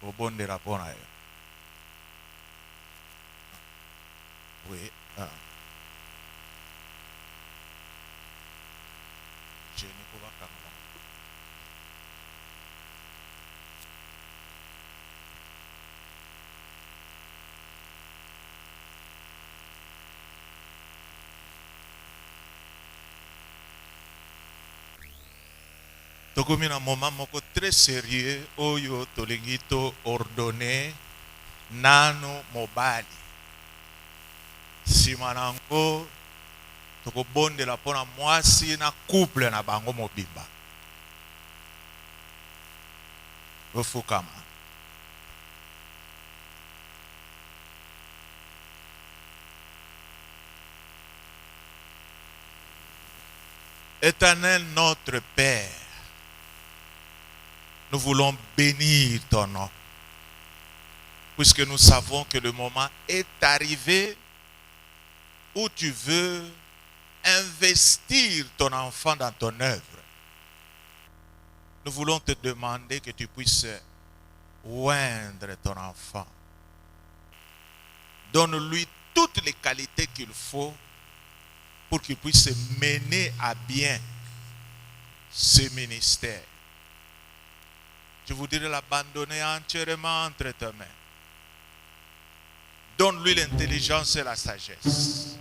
obonde rapona yo. Oui. Je ne peux pas faire. Tokomi na moment moko très sérieux oyo tolingi to ordonné nano mobali sima nango tokobondela mpona mwasi na couple na bango mobimba ofukama. Éternel notre Père, nous voulons bénir ton nom, puisque nous savons que le moment est arrivé où tu veux investir ton enfant dans ton œuvre. Nous voulons te demander que tu puisses oindre ton enfant. Donne-lui toutes les qualités qu'il faut pour qu'il puisse mener à bien ce ministère. Je voudrais l'abandonner entièrement entre tes mains. Donne-lui l'intelligence et la sagesse.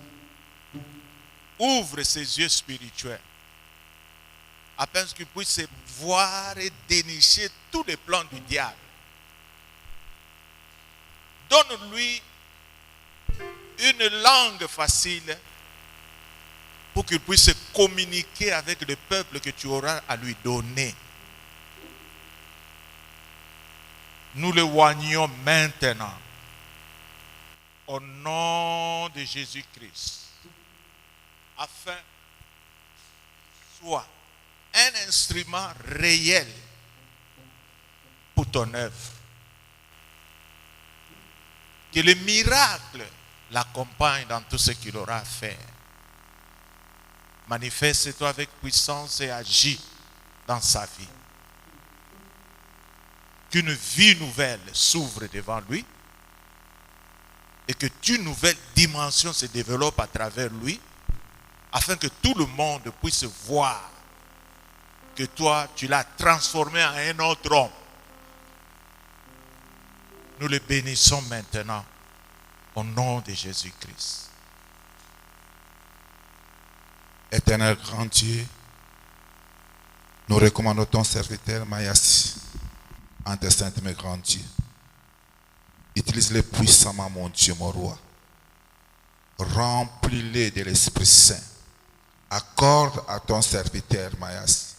Ouvre ses yeux spirituels afin qu'il puisse voir et dénicher tous les plans du diable. Donne-lui une langue facile pour qu'il puisse communiquer avec le peuple que tu auras à lui donner. Nous le oignons maintenant au nom de Jésus-Christ, afin qu'il soit un instrument réel pour ton œuvre. Que le miracle l'accompagne dans tout ce qu'il aura à faire. Manifeste-toi avec puissance et agis dans sa vie. Qu'une vie nouvelle s'ouvre devant lui et que une nouvelle dimension se développe à travers lui afin que tout le monde puisse voir que toi, tu l'as transformé en un autre homme. Nous le bénissons maintenant au nom de Jésus-Christ. Éternel grand Dieu, nous recommandons ton serviteur Mayasi en tes saintes mes grands Dieu. Utilise-les puissamment, mon Dieu, mon roi. Remplis-les de l'Esprit Saint. Accorde à ton serviteur Mayasi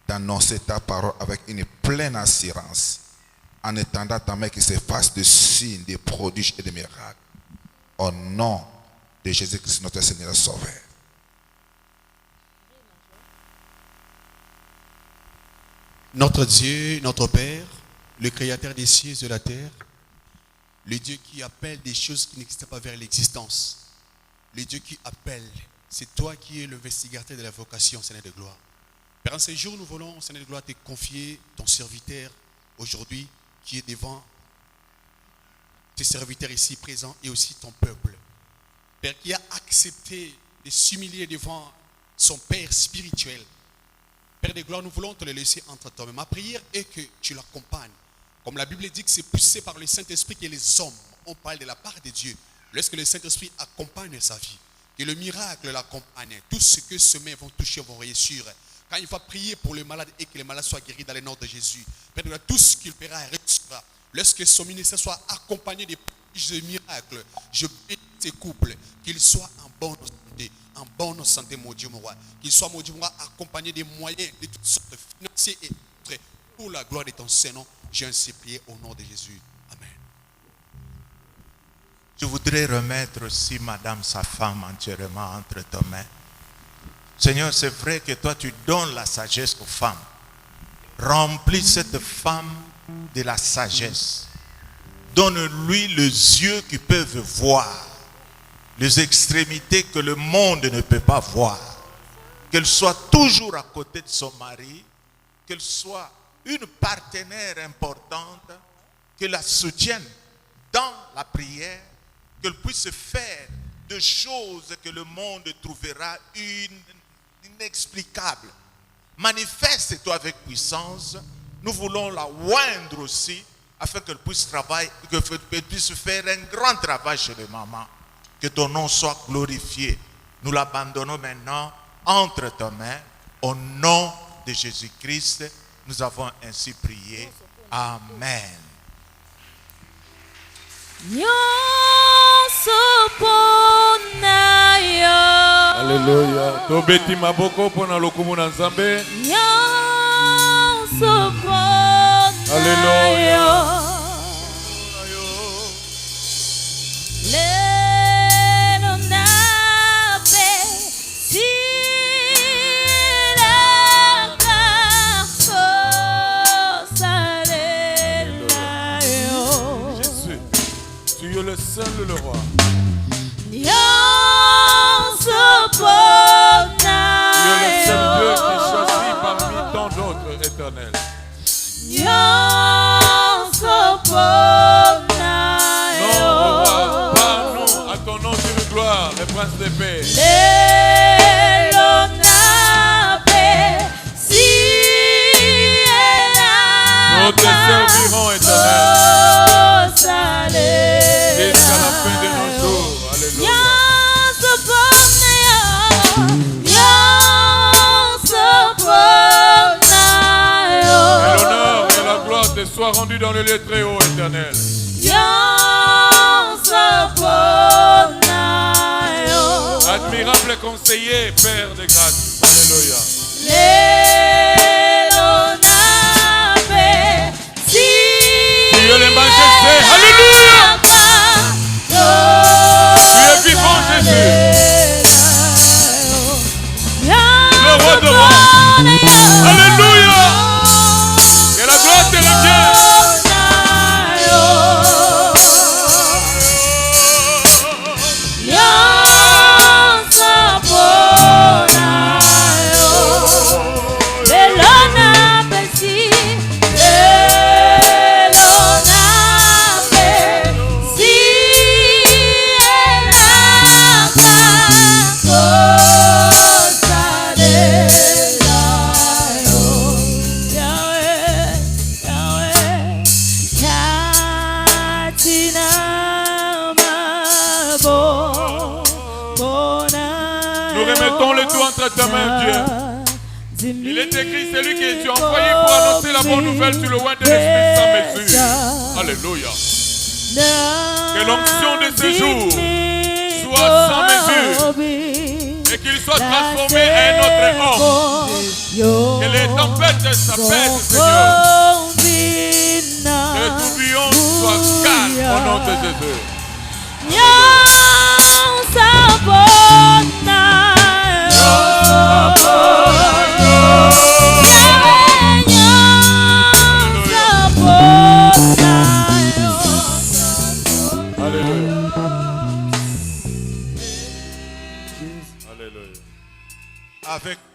d'annoncer ta parole avec une pleine assurance en étendant ta main, qu'il se fasse de signes, de prodiges et de miracles. Au nom de Jésus-Christ, notre Seigneur et Sauveur. Notre Dieu, notre Père, le Créateur des cieux et de la terre, le Dieu qui appelle des choses qui n'existaient pas vers l'existence, le Dieu qui appelle, c'est toi qui es le investigateur de la vocation, Seigneur de gloire. Père, en ces jours, nous voulons, Seigneur de gloire, te confier ton serviteur aujourd'hui qui est devant tes serviteurs ici présents et aussi ton peuple. Père, qui a accepté de s'humilier devant son Père spirituel. Père de gloire, nous voulons te le laisser entre toi. Mais ma prière est que tu l'accompagnes. Comme la Bible dit que c'est poussé par le Saint-Esprit que les hommes, on parle de la part de Dieu. Lorsque le Saint-Esprit accompagne sa vie, que le miracle l'accompagne, tout ce que ses mains vont toucher vont réussir. Quand il va prier pour les malades et que les malades soient guéris dans le nom de Jésus, Père de gloire, tout ce qu'il fera réussira. Lorsque son ministère soit accompagné de miracles, je bénis ces couples, qu'ils soient en bonne santé, mon Dieu, mon roi. Qu'ils soient, mon Dieu, mon roi, accompagnés des moyens de toutes sortes financiers et autres. Pour la gloire de ton Saint-Nom, j'ai ainsi prié au nom de Jésus. Amen. Je voudrais remettre aussi madame, sa femme, entièrement entre tes mains. Seigneur, c'est vrai que toi, tu donnes la sagesse aux femmes. Remplis cette femme de la sagesse. Donne-lui les yeux qui peuvent voir les extrémités que le monde ne peut pas voir. Qu'elle soit toujours à côté de son mari, qu'elle soit une partenaire importante, qu'elle la soutienne dans la prière, qu'elle puisse faire des choses que le monde trouvera inexplicables. Manifeste-toi avec puissance. Nous voulons la oindre aussi, afin qu'elle puisse travailler, qu'elle puisse faire un grand travail chez les mamans. Que ton nom soit glorifié. Nous l'abandonnons maintenant entre tes mains. Au nom de Jésus-Christ, nous avons ainsi prié. Amen. Alléluia. Tobeti maboko pona lokumu na Nzambe. Alléluia. Le seul le roi. Tu es le seul Dieu qui choisit parmi tant d'autres éternels. Non, roi, parle-nous à ton nom de gloire, le prince de paix. Nous te servirons, éternel. Jusqu'à la fin de nos jours. Alléluia. Et l'honneur et la gloire te soient rendus dans le lieu très haut, éternel. Admirable conseiller, Père de grâce. Alléluia. Dieu les majestés. Alléluia. Tu es vivant, Jésus. Le roi de roi. Alléluia. Que la gloire te revienne. Entre ta main, Dieu. Il est écrit, c'est lui que tu as envoyé pour annoncer la bonne nouvelle sur le roi de l'Esprit sans mesure. Alléluia. Que l'onction de ce jour soit sans mesure et qu'il soit transformé en un autre homme. Que les tempêtes s'apaisent, Seigneur. Que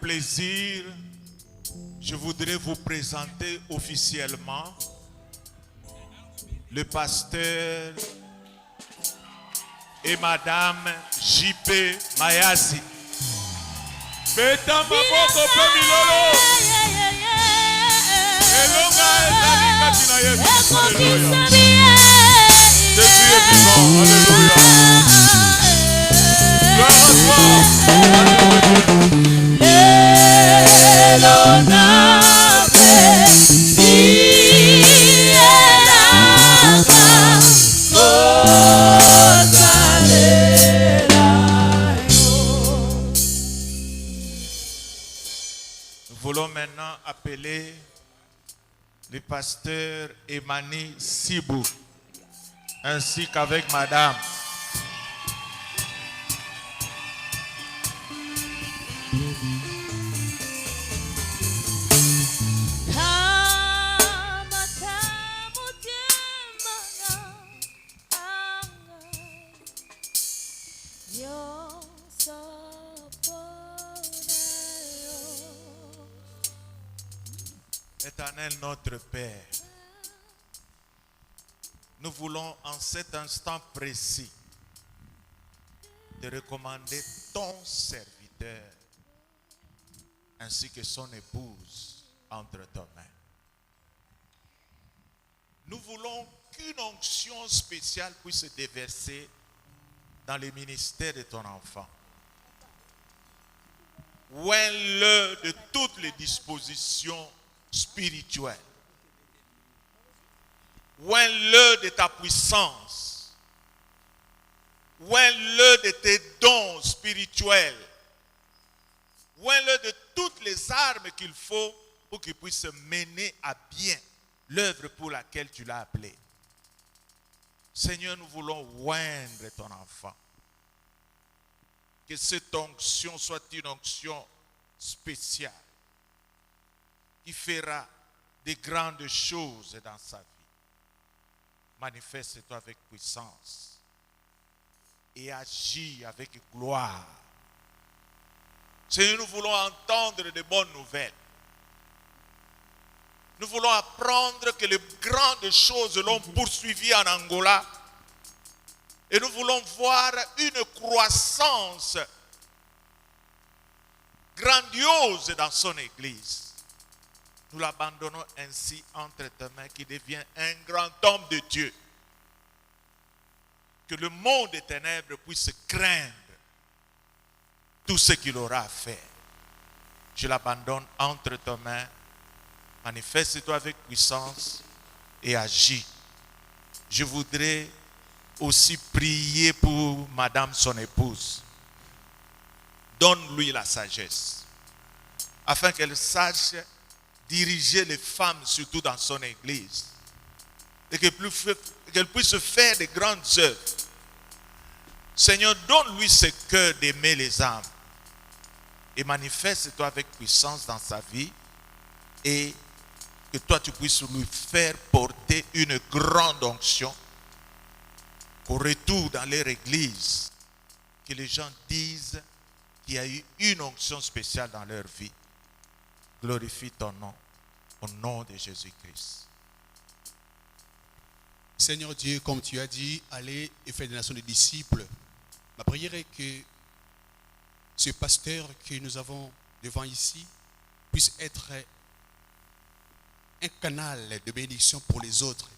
plaisir, je voudrais vous présenter officiellement le pasteur et Madame J.P. Mayasi. Beta maboko pe milolo. Elonga ezali kati na Yesu. Alléluia. Jésus est vivant. Alléluia. Gloire à toi. Nous voulons maintenant appeler le pasteur Emani Sibou, ainsi qu'avec Madame. Éternel notre Père, nous voulons en cet instant précis te recommander ton serviteur ainsi que son épouse entre tes mains. Nous voulons qu'une onction spéciale puisse se déverser dans le ministère de ton enfant. Oins-le de toutes les dispositions spirituelles. Oins-le de ta puissance. Oins-le de tes dons spirituels. Oins-le de toutes les armes qu'il faut pour qu'il puisse mener à bien l'œuvre pour laquelle tu l'as appelé. Seigneur, nous voulons oindre ton enfant. Que cette onction soit une onction spéciale qui fera de grandes choses dans sa vie. Manifeste-toi avec puissance et agis avec gloire. Seigneur, nous voulons entendre de bonnes nouvelles. Nous voulons apprendre que les grandes choses l'ont poursuivi en Angola. Et nous voulons voir une croissance grandiose dans son église. Nous l'abandonnons ainsi entre tes mains, qui devient un grand homme de Dieu. Que le monde des ténèbres puisse craindre tout ce qu'il aura à faire. Je l'abandonne entre tes mains. Manifeste-toi avec puissance et agis. Je voudrais aussi prier pour Madame son épouse. Donne-lui la sagesse, afin qu'elle sache diriger les femmes, surtout dans son église, et qu'elle puisse faire de grandes œuvres. Seigneur, donne-lui ce cœur d'aimer les âmes, et manifeste-toi avec puissance dans sa vie, et que toi tu puisses lui faire porter une grande onction, qu'au retour dans leur église, que les gens disent qu'il y a eu une onction spéciale dans leur vie. Glorifie ton nom, au nom de Jésus-Christ. Seigneur Dieu, comme tu as dit, allez et faites des nations des disciples. Ma prière est que ce pasteur que nous avons devant ici puisse être un canal de bénédiction pour les autres,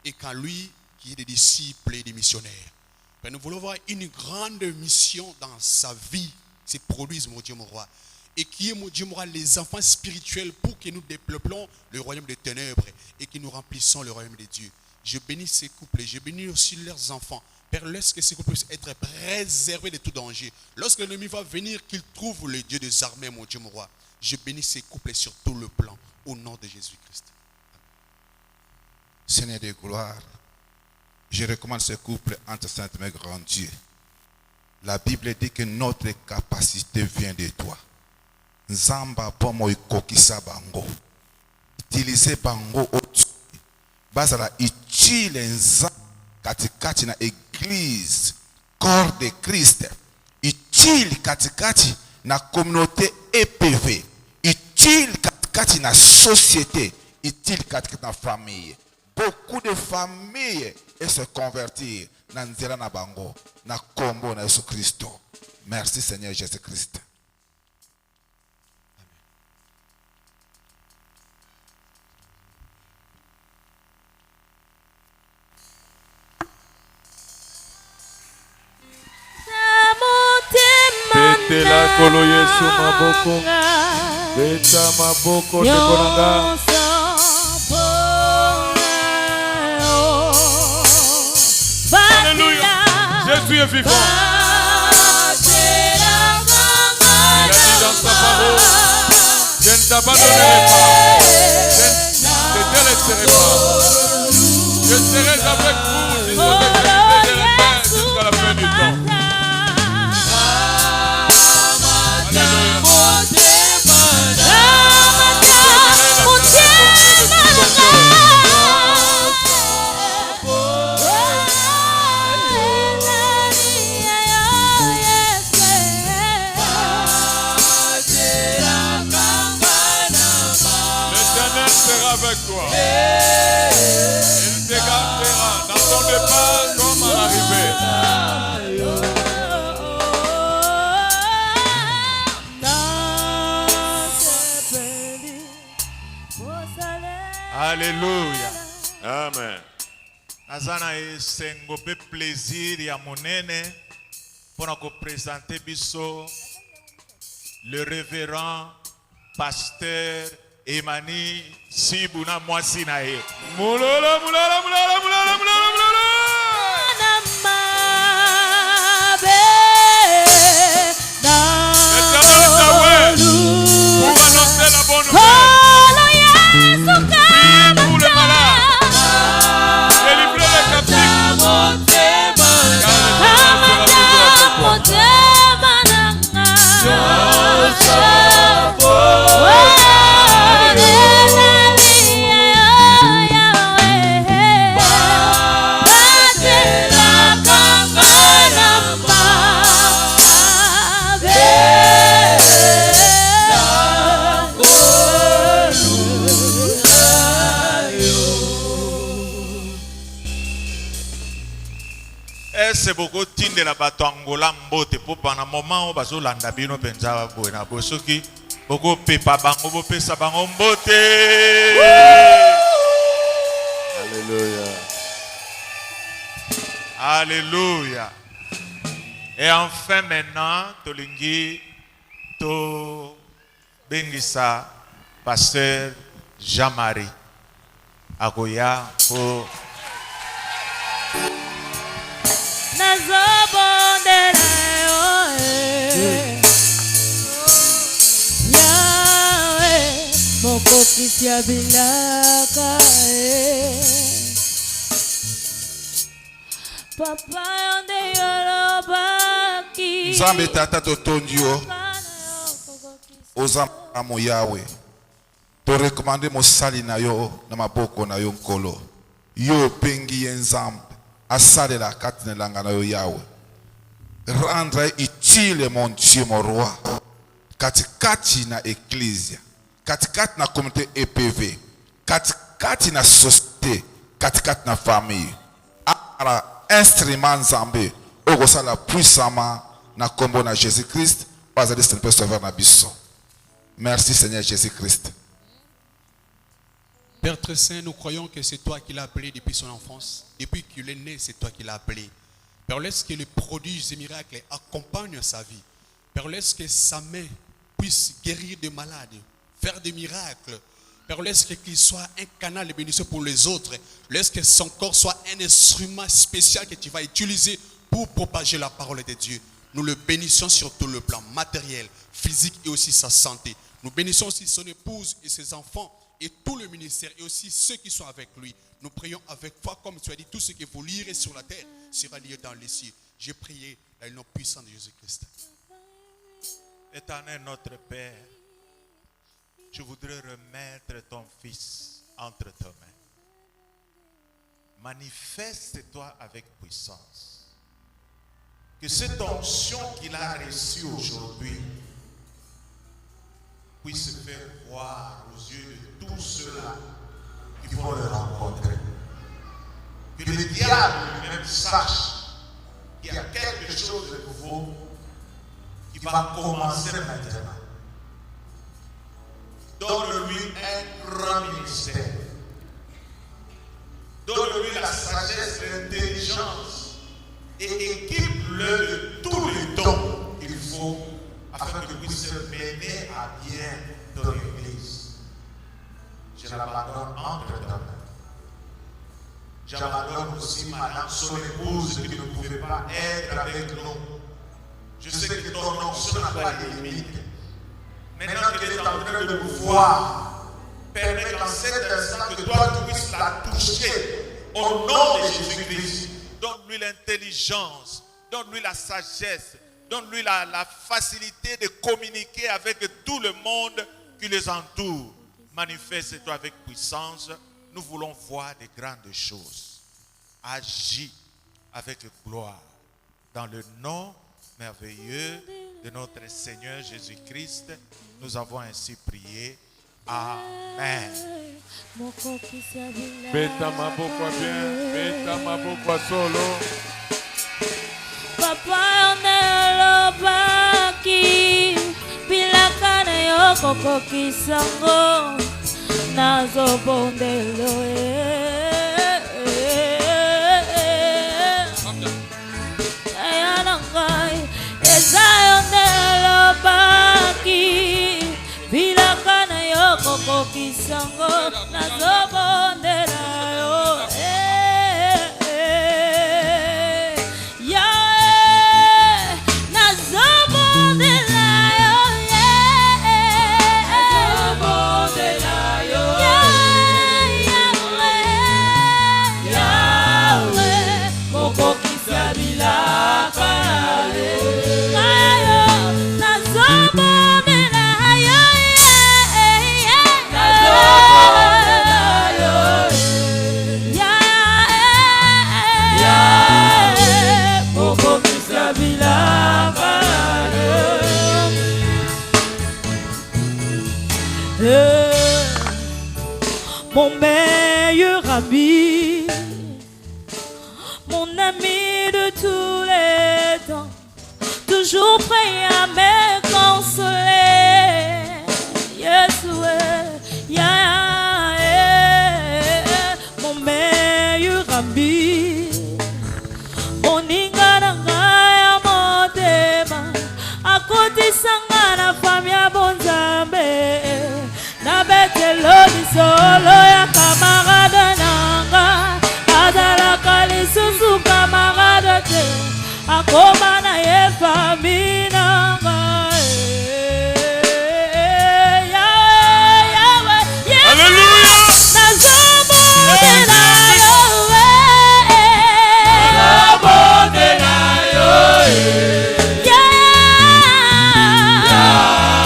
et qu'en lui, qu'il y ait des disciples et des missionnaires. Mais nous voulons voir une grande mission dans sa vie se produise, mon Dieu, mon roi. Et qui est, mon Dieu, mon roi, les enfants spirituels, pour que nous développons le royaume des ténèbres et que nous remplissons le royaume de Dieu. Je bénis ces couples et je bénis aussi leurs enfants. Père, lorsque ces couples puissent être préservés de tout danger, lorsque l'ennemi va venir, qu'il trouve le Dieu des armées, mon Dieu, mon roi. Je bénis ces couples sur tout le plan, au nom de Jésus-Christ. Seigneur de gloire, je recommande ce couple entre Sainte Mère Grand Dieu. La Bible dit que notre capacité vient de toi. Nzamba pomo ikokisa bango. Utiliser bango otu. Bazala ichile nza katikati na église, corps de Christ. Ichile katikati na communauté EPV, utile katikati na société, utile katikati na famille. Beaucoup de familles et se convertir na nzela na bango na kombo na Yesu Kristo. Merci Seigneur Jésus-Christ. Betela kolo Yesu maboko. Beta maboko tekonanga. Alléluia. Jésus est vivant. Il a dit dans sa parole, je ne t'abandonnerai pas. Je ne te délaisserai pas. Je serai avec vous jusqu'à la fin du temps. Avec toi. Il te gardera dans ton départ comme à l'arrivée. Alléluia. Amen. Nazana esengo pe plaisir ya monene pour nous présenter biso le révérend pasteur Emani Sibuna Mwasinae. Mulala, mulala, mulala, mulala, mulala, mulala. L'éternel est Yahweh pour annoncer la bonne nouvelle. Priez pour les malades. Délivrez les captifs. Car l'éternel sera toujours avec toi. C'est beaucoup de la batangola mbote pour pendant un moment où bazo landa bino penza boena bosoki beaucoup pepa bango bo pesa bango mbote. Alléluia. Alléluia. Et enfin maintenant tolingi to bengisa pasteur Jean-Marie akoya pour Nzambe tata totondi yo ozamba mo Yahweh to recommander mosali na yo na maboko na yo nkolo yo pengi ye Nzambe asalela kati na langa na yo Yahweh rendre utile mon Dieu mon roi katikati na ecclesia katikati na communauté EPV katikati na société katikati na famille ara instrument Nzambe okosala puissamment na kombo na Jésus-Christ bazali Saint-Père Sauveur na biso. Merci Seigneur Jésus-Christ. Père très saint, nous croyons que c'est toi qui l'as appelé depuis son enfance. Depuis qu'il est né, c'est toi qui l'as appelé. Père, laisse que les prodiges et miracles accompagnent sa vie. Père, laisse que sa main puisse guérir des malades, faire des miracles. Père, laisse qu'il soit un canal de bénédiction pour les autres. Laisse que son corps soit un instrument spécial que tu vas utiliser pour propager la parole de Dieu. Nous le bénissons sur tout le plan matériel, physique et aussi sa santé. Nous bénissons aussi son épouse et ses enfants et tout le ministère et aussi ceux qui sont avec lui. Nous prions avec toi comme tu as dit, tout ce que vous lirez sur la terre sera lié dans les cieux. J'ai prié dans le nom puissant de Jésus-Christ. Éternel notre Père, je voudrais remettre ton Fils entre tes mains. Manifeste-toi avec puissance. Que cette onction qu'il a reçue aujourd'hui puisse se faire voir aux yeux de tous ceux-là qui vont le rencontrer. Que le diable lui-même sache qu'il y a quelque chose de nouveau qui va commencer maintenant. Donne-lui un grand ministère. Donne-lui la sagesse et l'intelligence et équipe-le de tous les dons qu'il faut afin qu'il puisse mener à bien ton Église. Je l'abandonne entre ta main. J'abandonne aussi madame son épouse qui ne pouvait pas être avec nous. Je sais que ton onction n'a pas de limite. Maintenant qu'elle est en train de nous voir, permets qu'en cet instant que toi tu puisses la toucher au nom de Jésus-Christ. Donne-lui l'intelligence, donne-lui la sagesse, donne-lui la facilité de communiquer avec tout le monde qui les entoure. Manifeste-toi avec puissance. Nous voulons voir de grandes choses. Agis avec gloire. Dans le nom merveilleux de notre Seigneur Jésus-Christ, nous avons ainsi prié. Amen. Beta maboko bien, beta maboko solo. Papa onelo baki bilaka na yo koko kisango nazo bondelo ayana ngai eza onelo baki bilaka na yo koko kisango nazo bondela yo mon meilleur ami, mon ami de tous les temps, toujours prêt à me consoler. Yeshua, mon meilleur ami, mon ingaranga mon tema, à côté sangana famille bonzambe. Na betelo solo ya camarade nanga adala kalisusu camarade te akoma na ye famille nanga Alléluia nazobo de la yo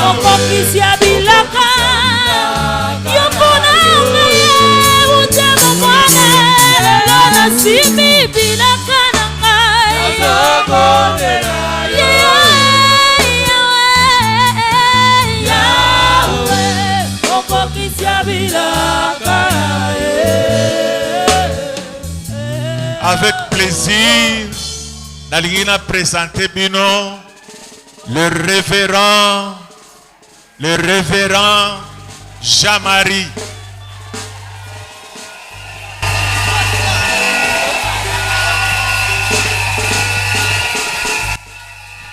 okokisia bilaka Simi bila kananga Avec plaisir, Nalina présenter Bino, le révérend Jean-Marie.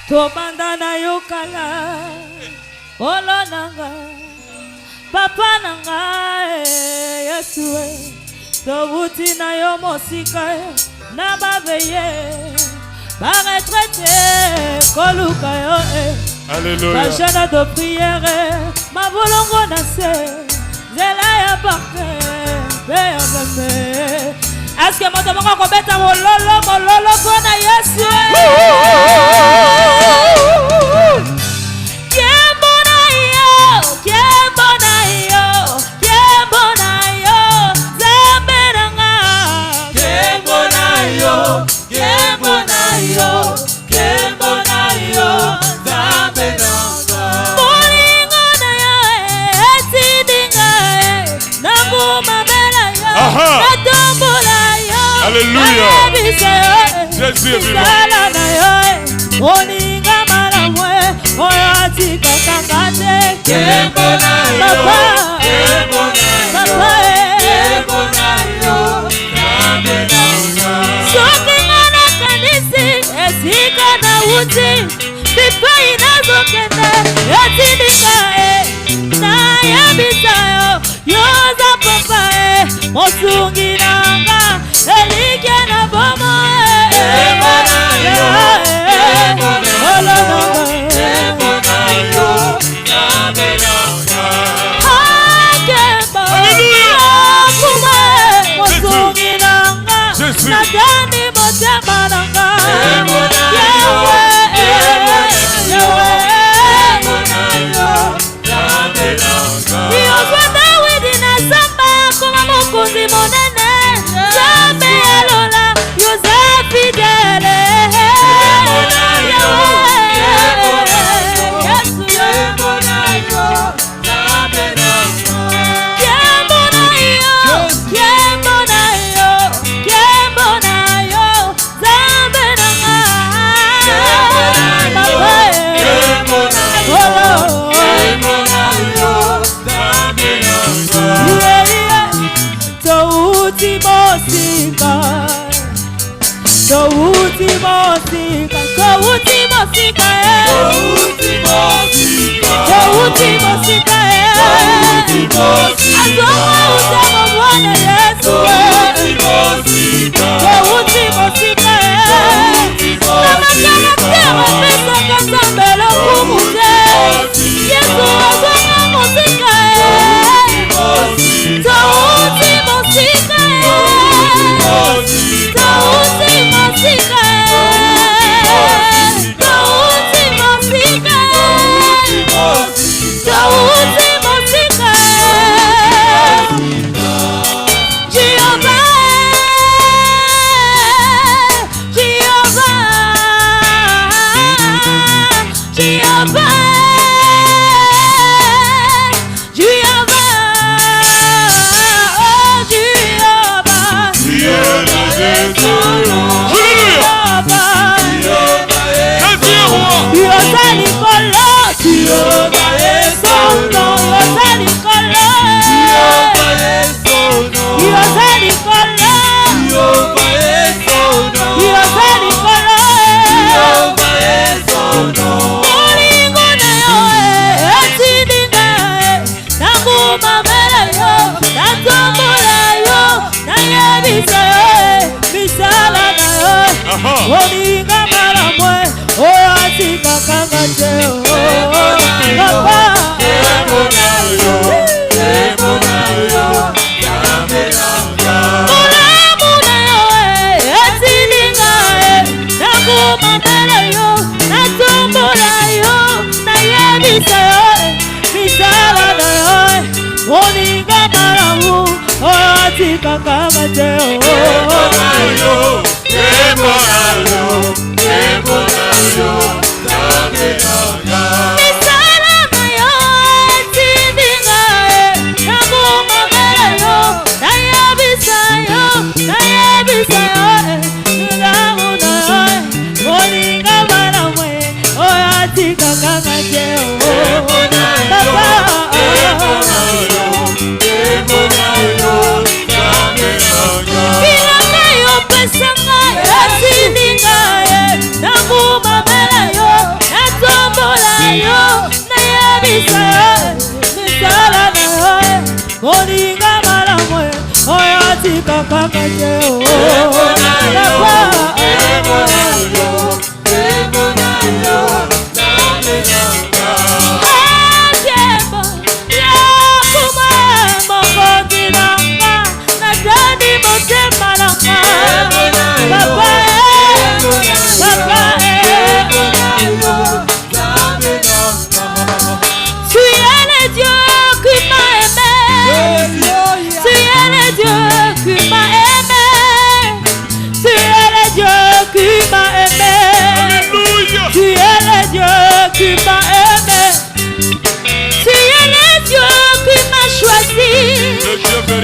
Tobanda na yokala olo nanga papa nanga Yesu tobuti na yo mosika na babeye ba retraité koluka yo Alléluia. ba jeune de prière ma bolongo na se zela ya parke be abame. Est-ce que moto moko kobeta mololo pona Yesu? Alléluia. Jésus est vivant. Mosunginanga elikena bomo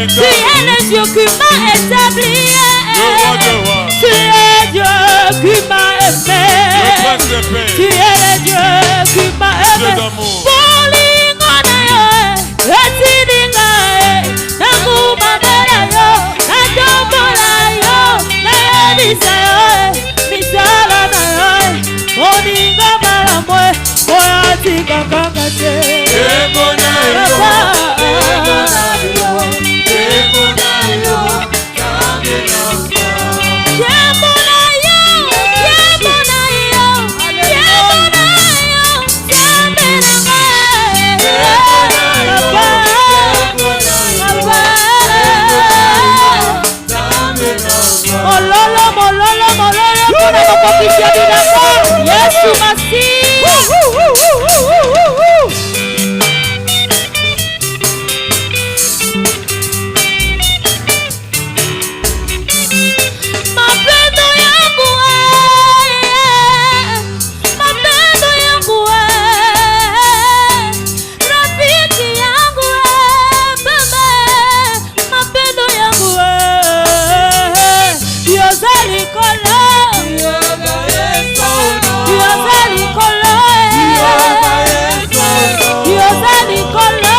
Tu es le Dieu qui m'a établi. qui m'a aimé. Tu es le Dieu qui m'a aimé. Bolingo na yo, etidinga na kumamela yo, na tombola yo, na ebisa yo, misala na yo, bolingo malamwe, oyatika kaka te. Ego na yo, ego na yo, ego na yo, kame na yo. Yemo na yo, yemo na yo, yemo na yo, kame na yo. Mololo, mololo, mololo, kuna mapokisha binako. Yesu Masihi. Mapendo yangu mapendo yangu rafiki yangu baba, mapendo yangu yozali kolo, yozali kolo, yozali kolo,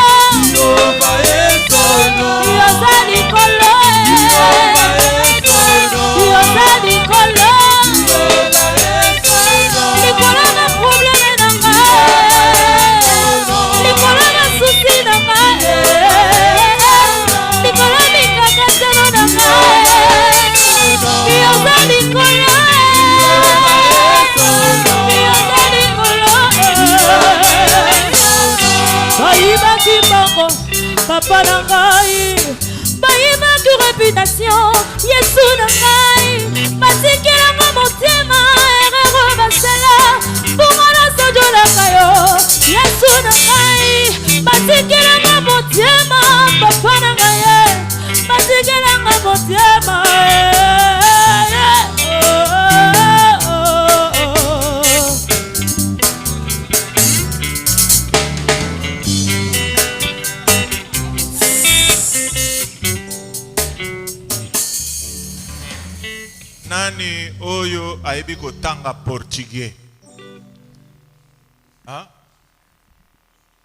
yozali kolo, yozali kolo, likolo na probleme na ngai, likolo na susi na ngai, likolo mikakatano na ngai, yozali kolo, yozali kolo. Bayibaki bango papa na ngai, bayibaki réputation Yesu na ngai, batikelanga motema erreur basala bongo nasojolaka yo Yesu na ngai, batikelanga motema papa na ngai, batikelanga motema. Nani oyo aibi kotanga portugais? Hein?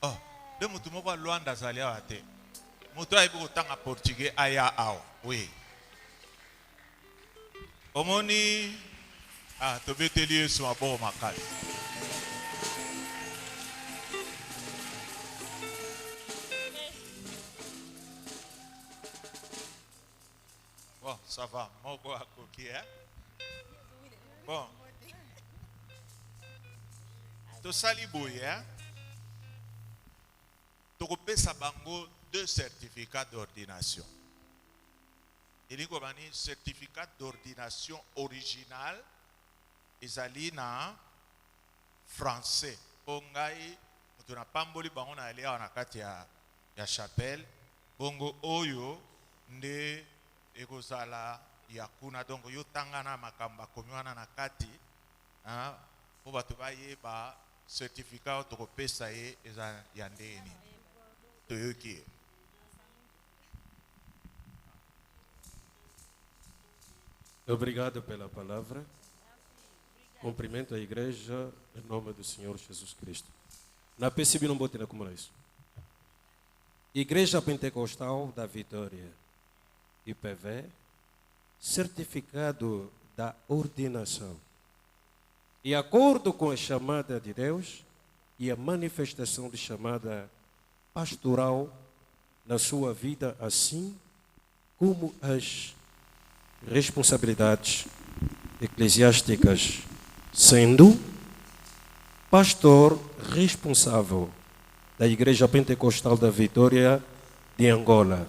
Oh, de mutu moko Luanda zali awa te. Mutu aibi kotanga portugais aya awa. Oui. Omoni tobeteli Yesu maboko makasi. Bon, ça va. Moko akoki, hein? Bon. Tosali boye, hein? Tokopesa bango 2 certificats d'ordination. Il y a un certificat d'ordination original. Ezali na français. Ongai, mutuna pamboli bango na elia na kati ya chapelle. Bongo oyo nde ekozala yakuna, donc yo tangana makamba komiwana na kati po bato bayeba certificat tokopesa ye eza ya ndeni toyoki. Obrigado pela palavra. Cumprimento a igreja em nome do Senhor Jesus Cristo. Na PCB não bote na como isso. Igreja Pentecostal da Vitória, IPV, certificado da ordenação. De acordo com a chamada de Deus e a manifestação de chamada pastoral na sua vida, assim como as responsabilidades eclesiásticas, sendo pastor responsável da Igreja Pentecostal da Vitória de Angola.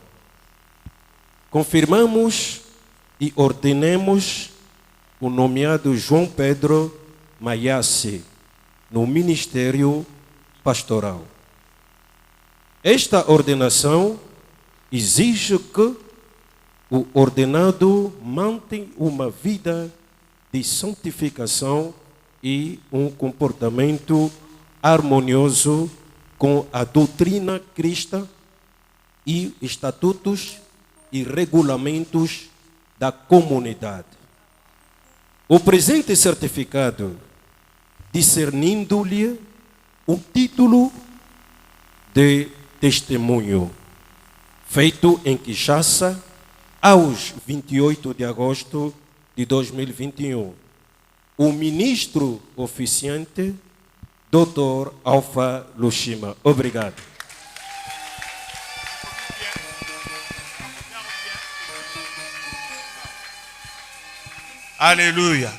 Confirmamos e ordenemos o nomeado João Pedro Maiassi no ministério pastoral. Esta ordenação exige que o ordenado mantém uma vida de santificação e um comportamento harmonioso com a doutrina cristã e estatutos e regulamentos da comunidade. O presente certificado, discernindo-lhe um título de testemunho, feito em Kinshasa, aos 28 de agosto de 2021, o ministro oficiante, Dr. Alpha Lushima. Obrigado. Alléluia.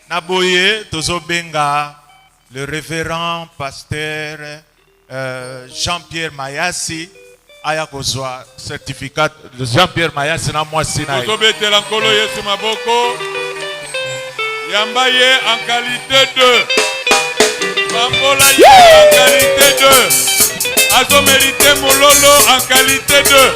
Naboye tozobenga le révérend pasteur Jean-Pierre Mayasi aya kozwa certificat de Jean-Pierre Mayasi na mwasi na ye. Tozobetela nkolo Yesu maboko. Yamba ye en qualité de. Bambola ye en qualité de. Azo mérité mololo en qualité de.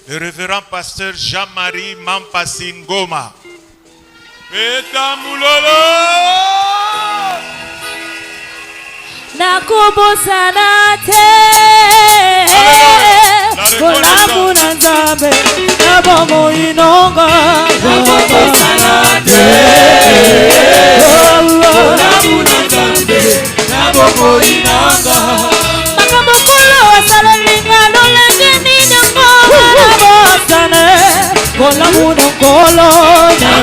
Le révérend pasteur Jean-Marie Mampasi Ngoma. Beta mulolo. Nakubusana te. Kolamu na nzambe. Nabomo inonga. Nakubusana te. Kolamu na nzambe. Nabomo inonga. Makamokolo asala lingano lengeni nyongo. Kola muno kolo Kola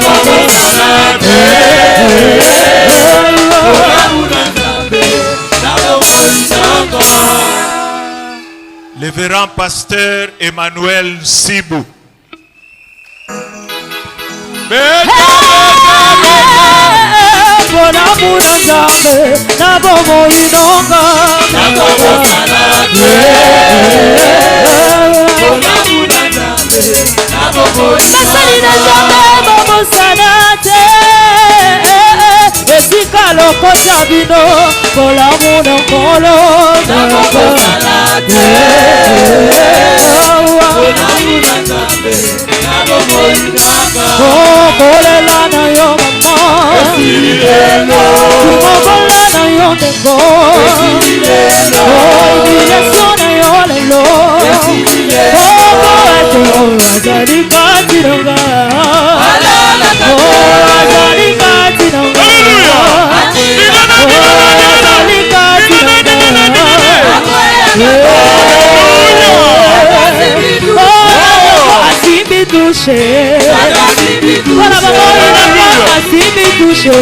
Le révérend pasteur Emmanuel Sibou. Kola muno nzambe Nabomo inonga Nasali na jambe bobo sanate Esika lokota bino Kola muno kolo Nabobo sanate Kola muno jambe Nabobo inanga Kolela na yo mama Esilelo Kumokola na yo ndeko Esilelo Ibilasyo na yo lelo Esilelo Azali katinonga Azali katinonga Azali katinonga Asimbi touché Kola bango asimbi touché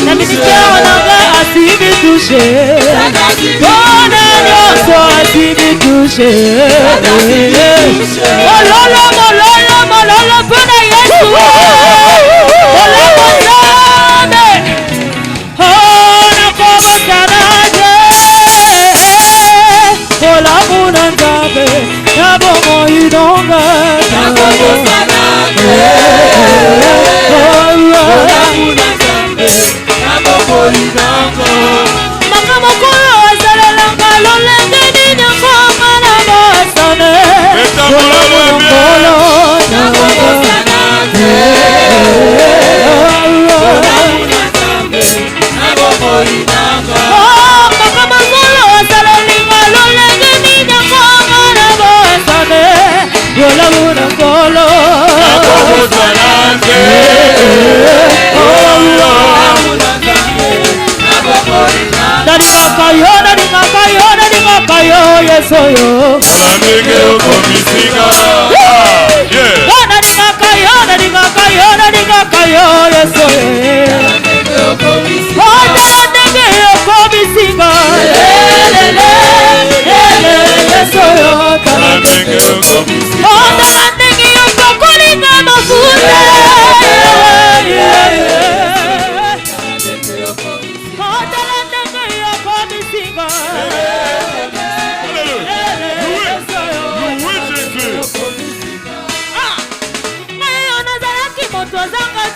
Na ministère onanga asimbi touché Kona nyonso asimbi touché Mololo mololo mololo pona Yesu Mololo nzambe Nakobo sanate Kola muna nzambe Nabomo inonga Nakobo sanate Kola muna nzambe Nabomo inonga Makamokolo azalelanga lolengeni nyongo na basane Kola muna kolo Nakobo sanate Kola muna nzambe Nabomo inonga Makamokolo azalelinga lolengeni nyongo na basane Kola muna kolo Nakobo sanate Kola muna nzambe Nabomo inonga Naringakayo Yeso yo Alamenge okomisinga Naringakayo Yeso yo Naringenge okomisinga Yeso yo Naringenge okomisinga Naringenge okokulinga mafuta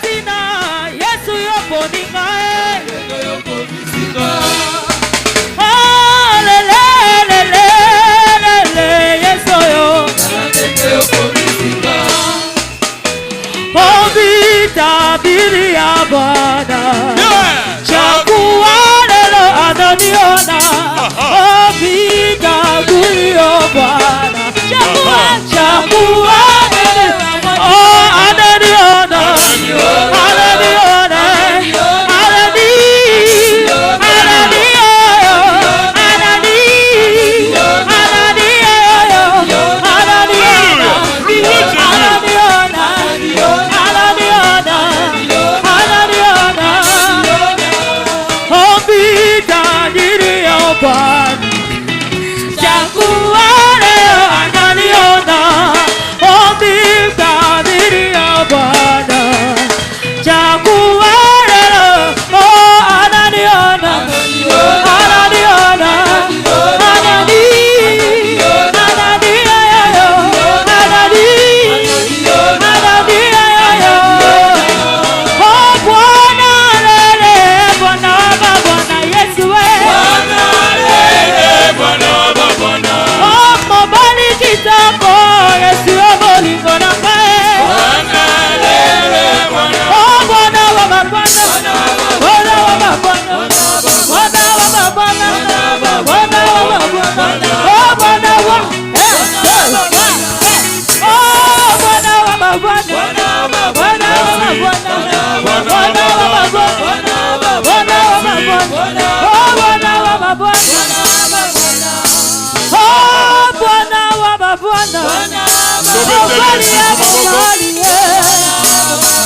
tina Yesu yoponinga Oh lele lele lele Yesu yo Obita biri abada Chakua lelo ananiona Obita biri abada Chakua Oh ananiona Ananiona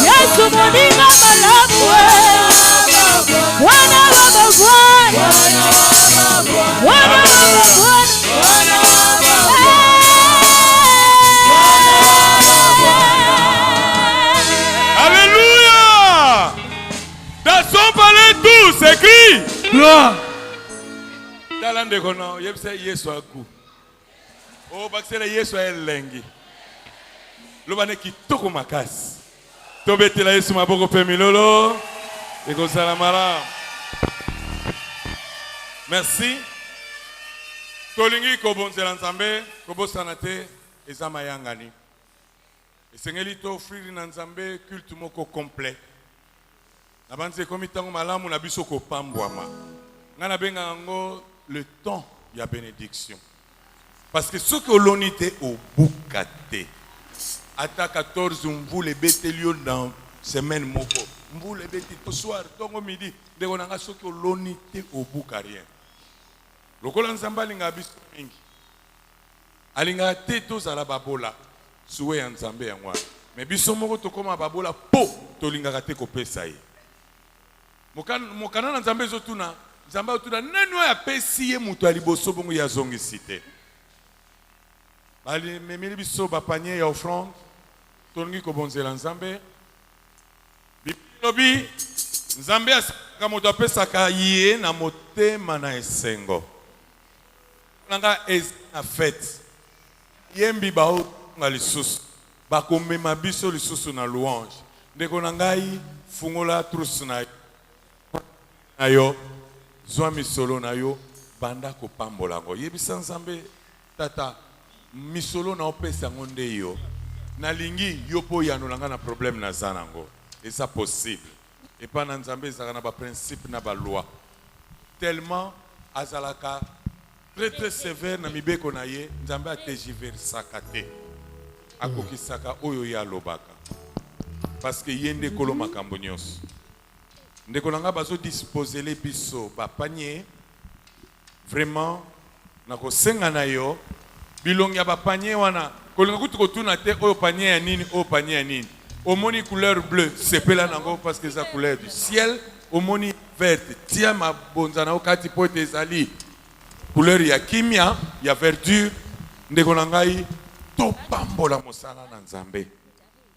Yesu moninga malamu Bwana wa mabwana Bwana wa mabwana Alléluia. Dans son palais tout s'écrit gloire. Talande kono yebse Yesu aku. Oh baksela Yesu elengi. Lobane kitoko makasi. Tobetela Yesu maboko pe milolo. Eko salamara. Merci. Tolingi kobonzela nzambe, kobosana te ezama yangani. Esengeli to offrir na nzambe culte moko complet. Na banze komi tango malamu na biso ko pambwama. Ngana benga ngo le temps ya bénédiction. Parce que ce que l'onité au bukate. Ata 14 mvule betelio dans semaine moko. Mvule beti to soir tongo midi de konanga ce que l'onité au bukarien. Lokola nzamba linga biso mingi. Alinga te to zala babola. Suwe ya nzambe ya mwana. Mais biso moko tokoma babola po tolingaka te kopesa ye. Mokana na nzambe zotuna, nzambe otuna nani oya pesi ye mutu aliboso bongo ya zongisi te. Bali memeli biso bapanier ya offrande, tolingi kobonzela nzambe. Bibi nzambe asaka moto apesaka ye na motema na esengo. Nanga na fête. Yembi bao nga lisusu bakomema biso lisusu na louange ndeko na ngai fungola trousse na yo zwa misolo na yo banda kopambola ngo yebisa nzambe tata misolo na opesa ngo nde yo nalingi yo po yanolanga na problème na za nango eza possible epa na nzambe ezaka na baprincipe na baloi tellement azalaka très sévère na mibeko na ye nzambe atejiversaka te akokisaka oyo ya lobaka parce que yende kolo makambo nyonso ndeko nanga bazo disposer les biso ba panier vraiment na kosenga na yo bilongi ya ba panier wana kolinga kutu kotuna te oyo panier ya nini oyo panier ya nini omoni couleur bleue sepela nango parce que ça couleur du ciel omoni verte tia mabonza na okati po ezali couleur ya kimia ya verdure ndeko na ngai to pambola mosala na nzambe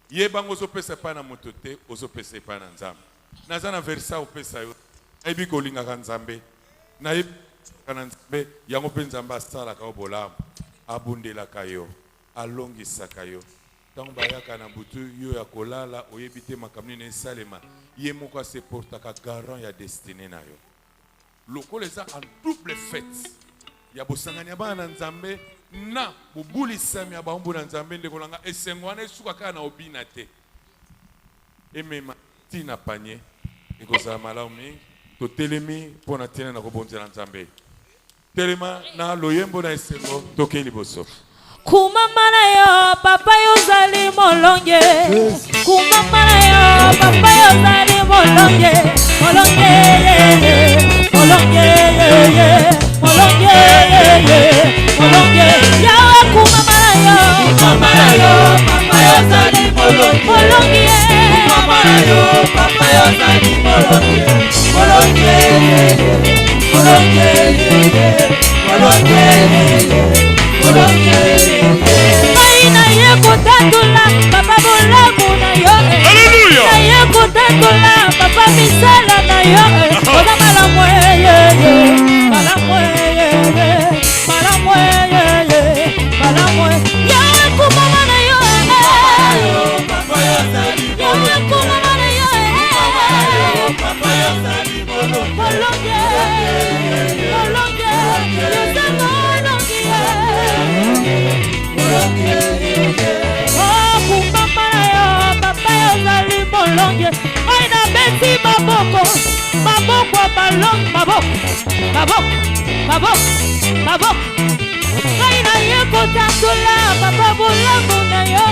yebango ozopesa pa na moto te ozopesa pa na nzambe naza na versa opesa yo nayebi kolingaka nzambe nayebi na nzambe yango mpe nzambe asalaka yo bolamu abundelaka yo alongisaka yo Tant bayaka na butu yo ya kolala oyebite makamni ne salema ye moko se porta ka garant ya destinée na yo. Lokolo eza en double fête. Ya bosangani bana nzambe na bubulisami ya baombo na nzambe ndeko langa esengwana esuka kaka na obina te. Emema tina panye ekozala malamu mingi totelemi mpo na tina na kobonzela nzambe. Telema na loyembo na esengo toke liboso. Kumama na yo papa yozali molonge. Kumama na yo papa yozali molonge. Molonge molonge molonge molonge yawe kumama na yo. Kumama na yo papa yozali molonge. Molonge kumama na yo papa yozali molonge. Molonge molonge molonge Aina ye kotatula papa bolamu na yo. Hallelujah. Na ye kotatula papa misala na yo. Oda malamu ye malamu ye malamu ye malamu ya kumama na yo. Papa ya sali kumama na yo. Papa ya sali molonge molonge oh kumama na yo papa yozali molonge. Aina beti maboko maboko balong maboko maboko maboko maboko aina ye kotatula papa bolamu na yo.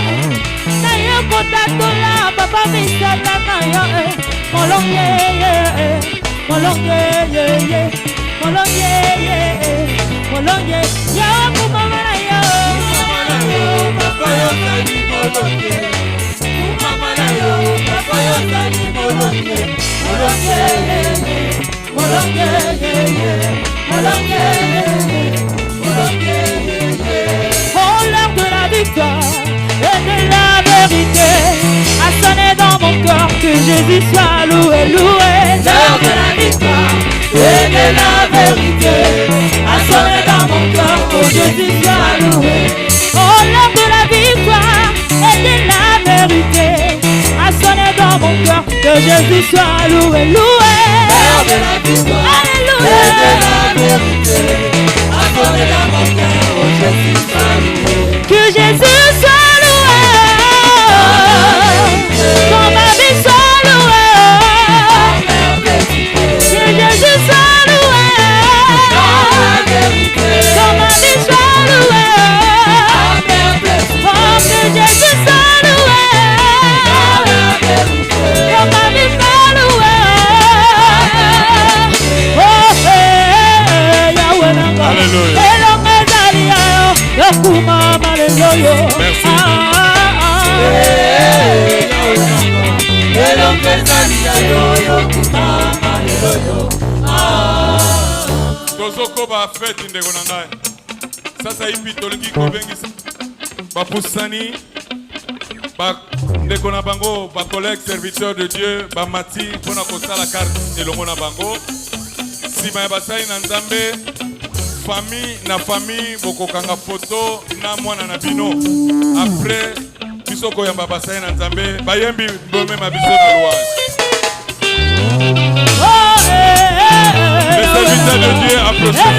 Na ye kotatula papa misala na yo. Molonge molonge molonge molonge ya kumama na yo. Papa yozali molonge. Kumama na yo papa yozali molonge. Molonge molonge molonge molonge. Oh l'heure de la victoire et de la vérité a sonné dans mon cœur. Que Jésus soit loué, loué. L'heure de la victoire et de la vérité a sonné dans mon cœur. Que Jésus soit loué. Oh l'heure de la victoire et de la vérité a sonné dans mon cœur. Que Jésus soit loué, loué. L'heure de la victoire Alléluia. Et de la vérité a sonné dans mon cœur. Que Jésus soit loué. Que Jésus soit loué. Quand ma vie soit louée. Que Jésus soit loué. Quand ma vie soit louée. Oh que Jésus soit loué. Quand ma vie soit louée. Oh Yahweh nanga. Elonge zalia yo yokumama leloyo. Merci. Elonge zalia yo yokumama leloyo. Tozokoba fête ndeko na ngai. Sasa hivi tolingi kobengisa bapusani ba ndeko na bango ba collègue serviteur de Dieu ba mati pona kosala carte elongo na bango. Sima ya basai na nzambe famille na famille bokokanga photo na mwana na bino. Après biso koyamba basai na nzambe bayembi mbome mabiso na louange. Les serviteurs de Dieu approchent-vous.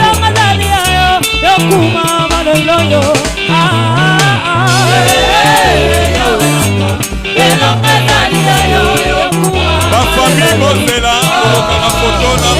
La famille Bosela, la photo na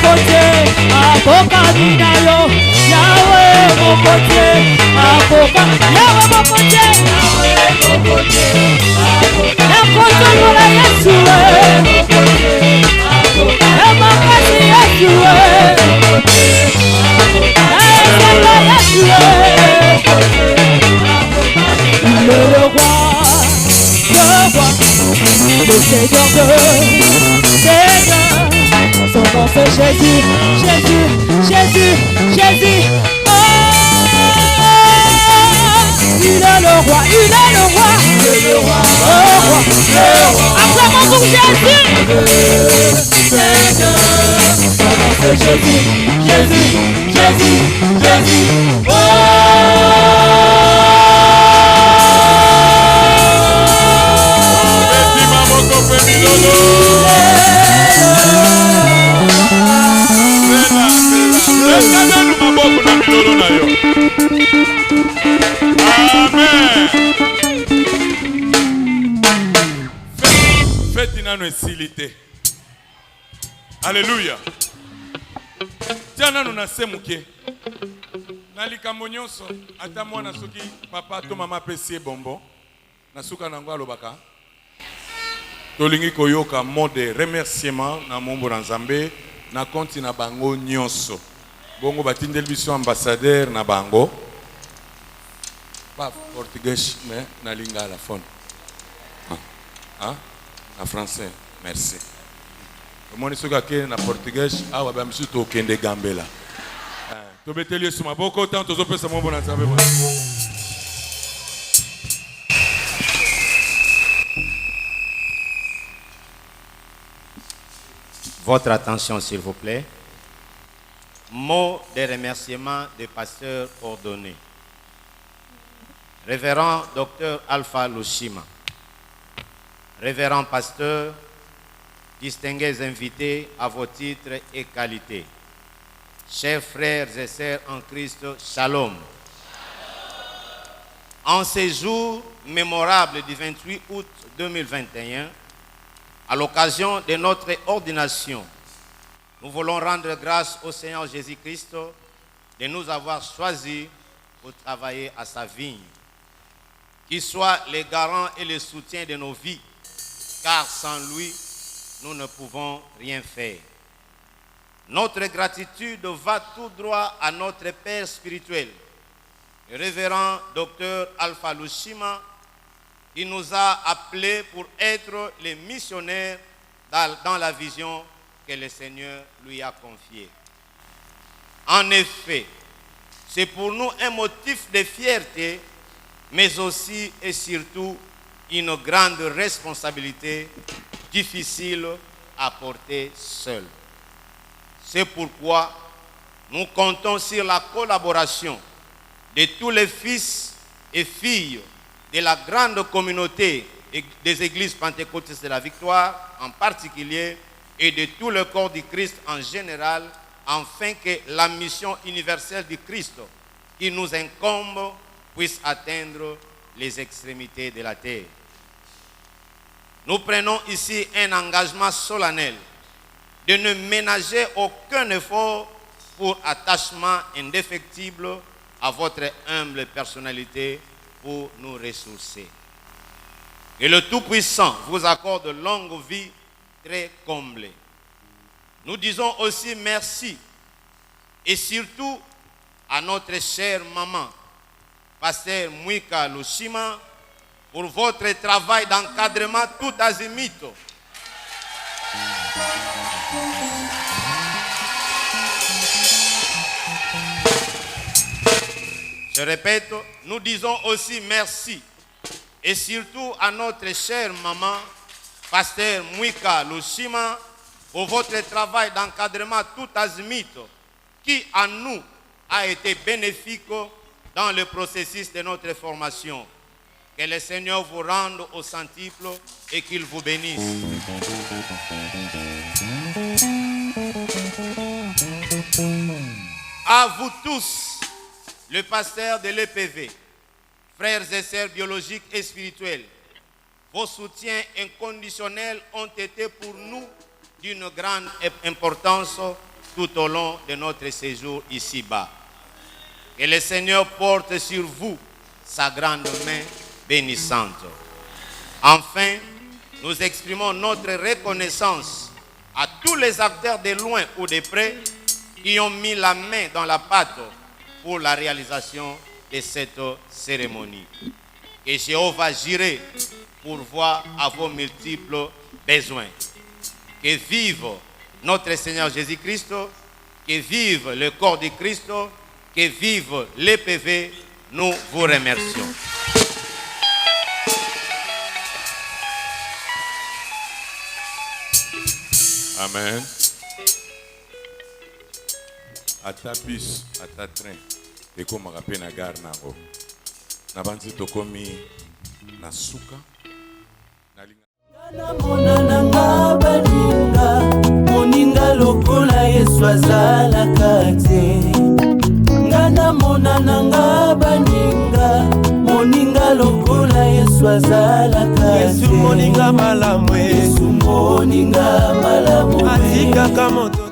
mokote akokani na yo yawe mokote akoka yawe mokote nakotolola yesu emakasi yesu naeseka yesu le roi le Seigneur de Seigneur, son nom c'est Jésus, Jésus, Jésus, Jésus. Oh, il est le roi, il est le roi, le roi, le roi. Acclamons pour Jésus. Seigneur, son nom c'est Jésus, Jésus, Jésus, Jésus. Oh. Faites une silité. Alléluia. Tiana nous nasé muke. Nalikambo nyonso ata mwana soki papa to mama pesi bonbon. Nasuka nango alobaka. Tolingi koyoka mot de remerciement na mombo na Nzambe na konti na bango nyonso. Bongo batindeli biso ambassadeur na bango. Pas portugais mais na linga la fond. Hein? En français. Merci. Moni soka ke na portugais awa ba misu to kende gambela. To beteli yesu maboko tant to zopesa mombo na Nzambe. Votre attention, s'il vous plaît. Mot de remerciement des pasteurs ordonnés. Révérend Dr Alpha Lushima. Révérend pasteur, distingués invités à vos titres et qualités. Chers frères et sœurs en Christ, Shalom. En ces jours mémorables du 28 août 2021, à l'occasion de notre ordination, nous voulons rendre grâce au Seigneur Jésus-Christ de nous avoir choisis pour travailler à sa vigne. Qu'il soit le garant et le soutien de nos vies, car sans lui, nous ne pouvons rien faire. Notre gratitude va tout droit à notre Père spirituel, le révérend Dr Alpha Lushima, qui nous a appelés pour être les missionnaires dans la vision que le Seigneur lui a confiée. En effet, c'est pour nous un motif de fierté, mais aussi et surtout une grande responsabilité difficile à porter seul. C'est pourquoi nous comptons sur la collaboration de tous les fils et filles de la grande communauté des églises pentecôtistes de la Victoire en particulier et de tout le corps du Christ en général, afin que la mission universelle du Christ qui nous incombe puisse atteindre les extrémités de la terre. Nous prenons ici un engagement solennel de ne ménager aucun effort pour attachement indéfectible à votre humble personnalité pour nous ressourcer. Que le Tout-Puissant vous accorde longue vie très comblée. Nous disons aussi merci et surtout à notre chère maman, Pasteur Mwika Lushima, pour votre travail d'encadrement tout azimut. Je répète, nous disons aussi merci et surtout à notre chère maman, Pasteur Mwika Lushima, pour votre travail d'encadrement tout azimut qui en nous a été bénéfique dans le processus de notre formation. Que le Seigneur vous rende au centuple et qu'il vous bénisse. À vous tous, le pasteur de l'EPV, frères et sœurs biologiques et spirituels, vos soutiens inconditionnels ont été pour nous d'une grande importance tout au long de notre séjour ici-bas. Que le Seigneur porte sur vous sa grande main bénissante. Enfin, nous exprimons notre reconnaissance à tous les acteurs de loin ou de près qui ont mis la main dans la pâte pour la réalisation de cette cérémonie. Que Jéhovah Jireh pourvoie à vos multiples besoins. Que vive notre Seigneur Jésus-Christ, que vive le corps de Christ, que vive l'EPV. Nous vous remercions. Amen. Ata bus, ata train, eko makape na gare nango. Na banzi tokomi na suka. Monananga baninga, moninga lokola Yesu azalaka te. Ngana monananga baninga, moninga lokola Yesu azalaka te. Yesu moninga malamwe, Yesu moninga malamwe. Atika kamoto.